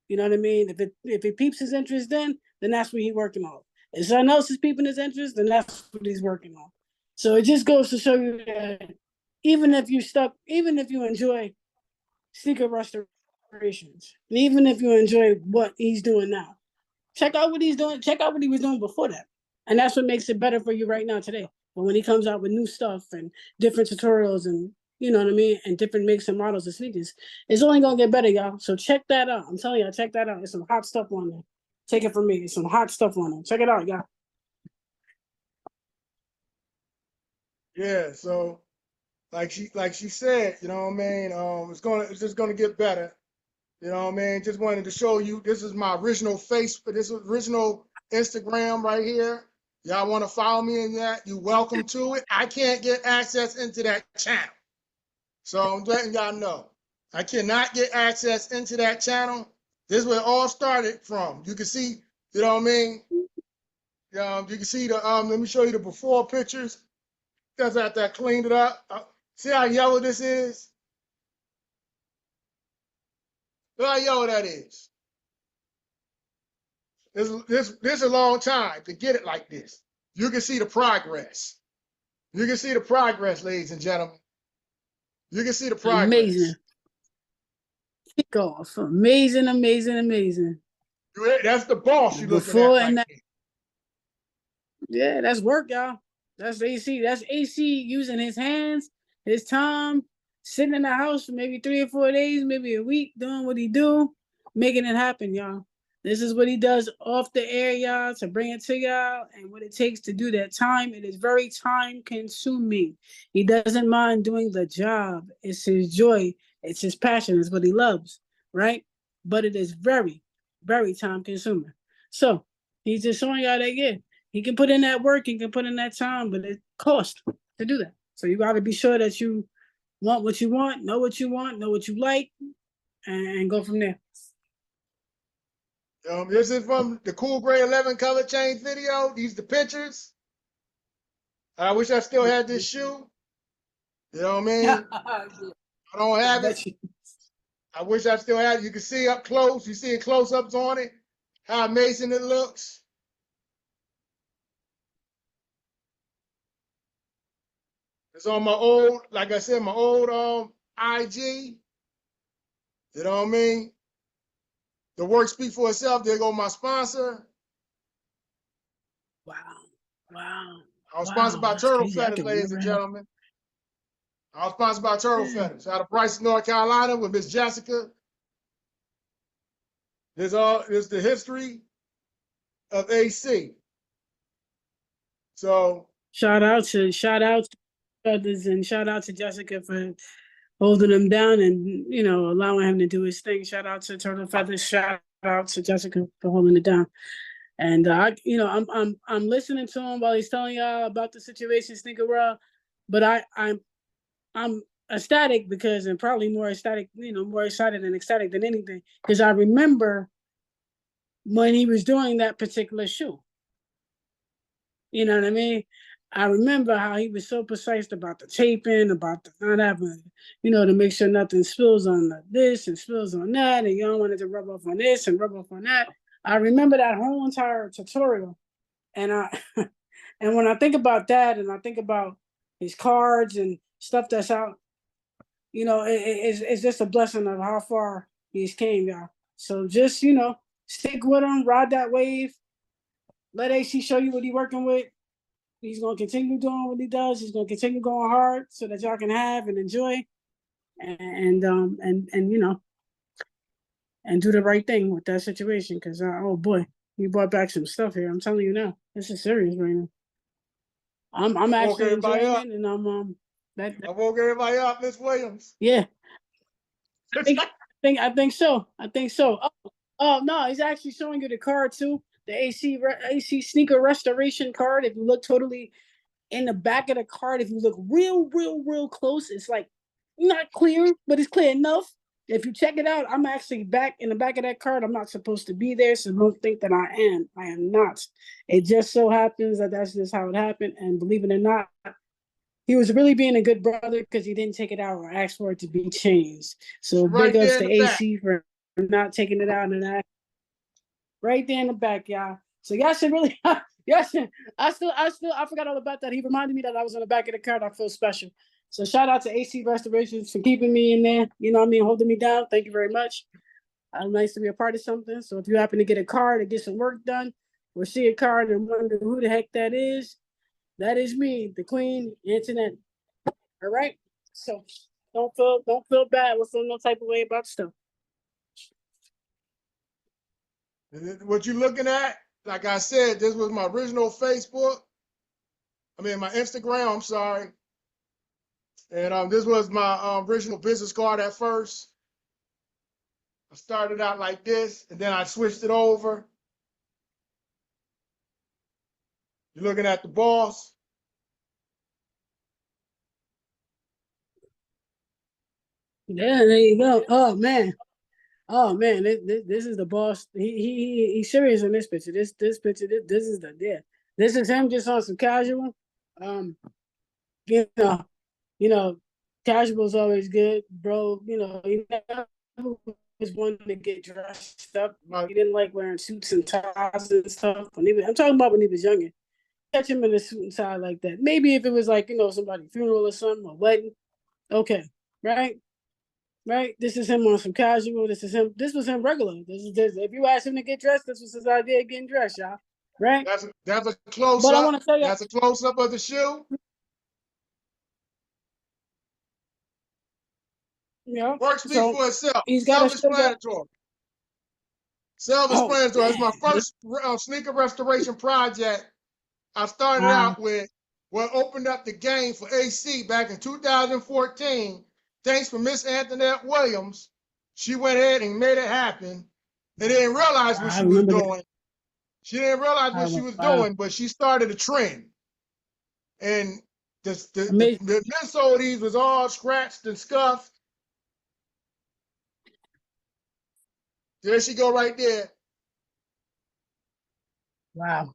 You know what I mean? If it peeps his interest, then that's what he's working on. If someone else is peeping his interest, then that's what he's working on. So it just goes to show you that even if you enjoy sneaker restorations, even if you enjoy what he's doing now, check out what he's doing. Check out what he was doing before that, and that's what makes it better for you right now today. But when he comes out with new stuff and different tutorials and you know what I mean, and different makes and models of sneakers, it's only gonna get better, y'all. So check that out. I'm telling y'all, check that out. There's some hot stuff on there. Take it from me. There's some hot stuff on there. Check it out, y'all. Yeah, so like she said, you know what I mean? It's just gonna get better. You know what I mean? Just wanted to show you this is my original original Instagram right here. Y'all want to follow me in that? You're welcome to it. I can't get access into that channel. So I'm letting y'all know. I cannot get access into that channel. This is where it all started from. You can see, you know what I mean? You can see the let me show you the before pictures. That's after I cleaned it up. See how yellow this is? Look how yellow that is. This a long time to get it like this. You can see the progress. You can see the progress, ladies and gentlemen. You can see the progress. Amazing. Kick off. Amazing, amazing, amazing. That's the boss you're looking at right there. Yeah, that's work, y'all. That's AC. That's AC using his hands, his time, sitting in the house for maybe 3 or 4 days, maybe a week, doing what he do, making it happen, y'all. This is what he does off the air, y'all, to bring it to y'all, and what it takes to do that time. It is very time consuming. He doesn't mind doing the job. It's his joy. It's his passion. It's what he loves, right? But it is very, very time consuming. So he's just showing y'all that, yeah, he can put in that work, he can put in that time, but it costs to do that. So you got to be sure that you want what you want, know what you like, and go from there. This is from the Cool Gray 11 color change video. These the pictures. I wish I still had this shoe. You know what I mean? I don't have it. I wish I still had it. You can see up close. You see close-ups on it. How amazing it looks. It's on my old, like I said, my old IG. You know what I mean? The work speaks for itself. There go my sponsor. Wow. Wow. I was sponsored by Turtle Feathers, ladies and gentlemen. I was sponsored by Turtle Feathers out of Bryce, North Carolina with Miss Jessica. There's the history of AC. So shout out to Feathers and shout out to Jessica for holding him down and allowing him to do his thing. Shout out to Turtle Feathers. Shout out to Jessica for holding it down. And I'm listening to him while he's telling y'all about the situation, Sneaker World. But I'm ecstatic because, and probably more ecstatic, more excited and ecstatic than anything, because I remember when he was doing that particular shoe. You know what I mean? I remember how he was so precise about the taping, about the not having, to make sure nothing spills on this and spills on that, and you don't want it to rub off on this and rub off on that. I remember that whole entire tutorial, and and when I think about that, and I think about his cards and stuff that's out, it's just a blessing of how far he's came, y'all. So just stick with him, ride that wave, let AC show you what he's working with. He's gonna continue doing what he does. He's gonna continue going hard so that y'all can have and enjoy. and you know, and do the right thing with that situation. Because oh boy, you brought back some stuff here. I'm telling you now, this is serious right now. I'm I woke actually everybody enjoying up. it, and I woke everybody up, Miss Williams. yeah. I think so. I think so. Oh no, he's actually showing you the card too. The AC sneaker restoration card. If you look totally in the back of the card, if you look real close, it's like not clear, but it's clear enough. If you check it out, I'm actually back in the back of that card. I'm not supposed to be there, so don't think that I am. I am not. It just so happens that that's just how it happened. And believe it or not, he was really being a good brother because he didn't take it out or ask for it to be changed. So big Right ups there in to the back. AC for not taking it out and that right there in the back, y'all. So y'all should really, y'all should. I forgot all about that. He reminded me that I was on the back of the card. I feel special. So shout out to AC Restorations for keeping me in there. You know what I mean, holding me down. Thank you very much. Nice to be a part of something. So if you happen to get a card or get some work done, or see a card and wonder who the heck that is me, the Queen Internet. All right. So don't feel bad. We'll feel no type of way about stuff. What you looking at? Like I said, this was my original Facebook. I mean, my Instagram. I'm sorry. And this was my original business card at first. I started out like this, and then I switched it over. You're looking at the boss. Yeah, there you go. Oh man. Oh man, this is the boss. He's serious in this picture. This picture, this is the yeah. This is him just on some casual. Um, you know, you know, casual is always good, bro. You know, he never was one to get dressed up. He didn't like wearing suits and ties and stuff. I'm talking about when he was younger. Catch him in a suit and tie like that. Maybe if it was like somebody's funeral or something or wedding. Okay, right? Right? This is him on some casual. This is him. This was him regular. This. If you asked him to get dressed, this was his idea of getting dressed, y'all. Right? That's a close But I up. want to tell you, That's a close up of the shoe. Work speaks so for itself. he's got a sugar. Self-explanatory. Oh Self-explanatory. It's my man, first sneaker restoration project. I started wow, out with what opened up the game for AC back in 2014. Thanks for Miss Antoinette Williams. She went ahead and made it happen. They didn't realize what I she was remember that. doing. She didn't realize what she was Wow, doing, but she started a trend. And amazing. the midsole of these was all scratched and scuffed. There she go right there. Wow,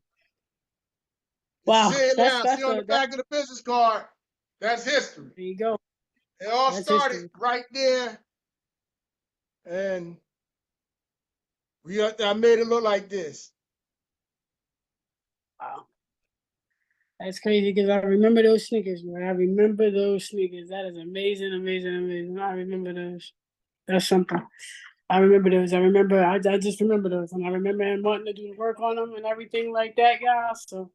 You wow. see it now. See That's on the back of the business card. That's history. There you go. It all That's started history. right there. And I made it look like this. Wow, that's crazy because I remember those sneakers, man. I remember those sneakers. That is amazing. I remember those. That's something. I remember those. I just remember those, and I remember him wanting to do the work on them and everything like that, guys. So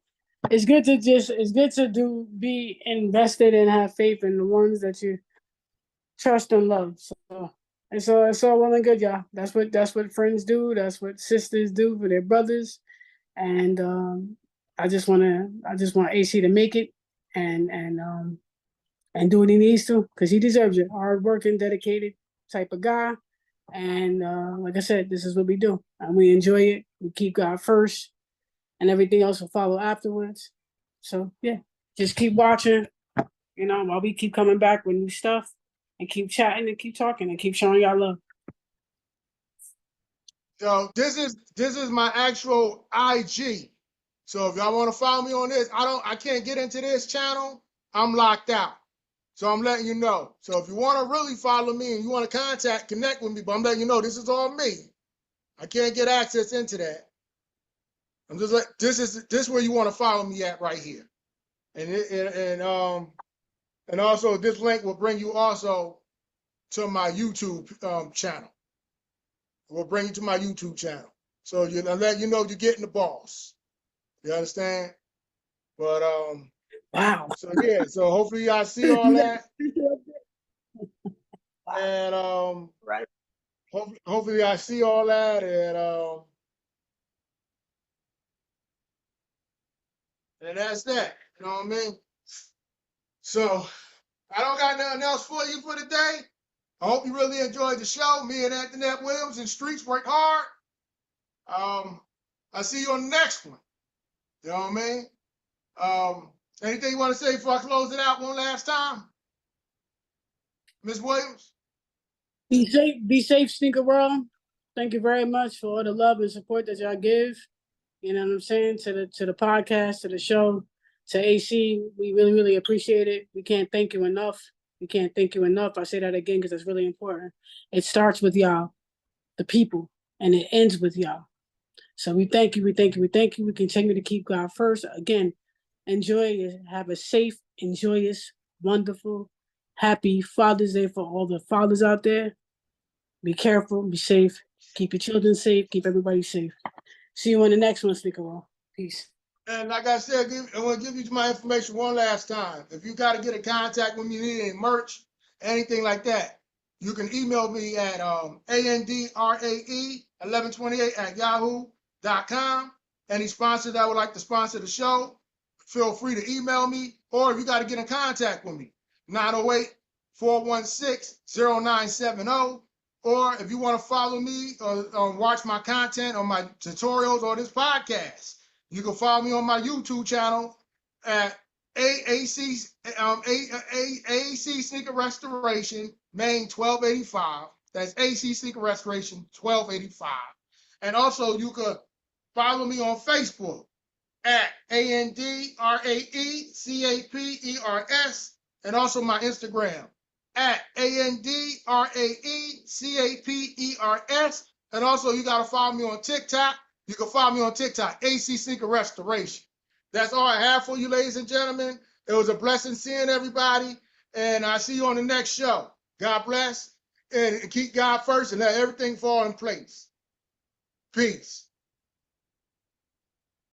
it's good to be invested and have faith in the ones that you trust and love. So it's all well and good, y'all. That's what friends do. That's what sisters do for their brothers. And I just want AC to make it and do what he needs to because he deserves it. Hard working, dedicated type of guy. And like I said, this is what we do. And we enjoy it. We keep God first, and everything else will follow afterwards. So yeah, just keep watching, while we keep coming back with new stuff and keep chatting and keep talking and keep showing y'all love. So this is my actual IG. So if y'all want to follow me on this, I can't get into this channel. I'm locked out. So I'm letting you know. So if you want to really follow me and you want to connect with me, but I'm letting you know this is all me. I can't get access into that. I'm just like this is where you want to follow me at right here. And also this link will bring you also to my YouTube channel. We'll bring you to my YouTube channel. So I'll let you know you're getting the boss. You understand? But Wow. so yeah, so hopefully y'all see all that. And Right. hopefully I see all that, and that's that. You know what I mean? So I don't got nothing else for you for today. I hope you really enjoyed the show. Me and Antoinette Williams and Streets work hard. I'll see you on the next one. You know what I mean? Anything you want to say before I close it out one last time? Ms. Williams? Be safe, Sneaker World. Thank you very much for all the love and support that y'all give. You know what I'm saying? To the podcast, to the show, to AC. We really, really appreciate it. We can't thank you enough. We can't thank you enough. I say that again because it's really important. It starts with y'all, the people, and it ends with y'all. So we thank you, we thank you, we thank you. We continue to keep God first. Again, enjoy, have a safe, joyous, wonderful, happy Father's Day for all the fathers out there. Be careful, be safe, keep your children safe, keep everybody safe. See you on the next one, Sneaker World. Peace. And like I said, I want to give you my information one last time. If you got to get in contact with me, need any merch, anything like that, you can email me at andrae1128@yahoo.com. Any sponsor that would like to sponsor the show, feel free to email me. Or if you got to get in contact with me, 908-416-0970. Or if you want to follow me or watch my content on my tutorials or this podcast, you can follow me on my YouTube channel at AAC Sneaker Restoration, Main 1285. That's AC Sneaker Restoration 1285. And also you could follow me on Facebook at ANDRAECAPERS, and also my Instagram at ANDRAECAPERS. And also you got to follow me on TikTok. You can follow me on TikTok, AC Sneaker Restoration. That's all I have for you, ladies and gentlemen. It was a blessing seeing everybody, and I'll see you on the next show. God bless, and keep God first and let everything fall in place. Peace.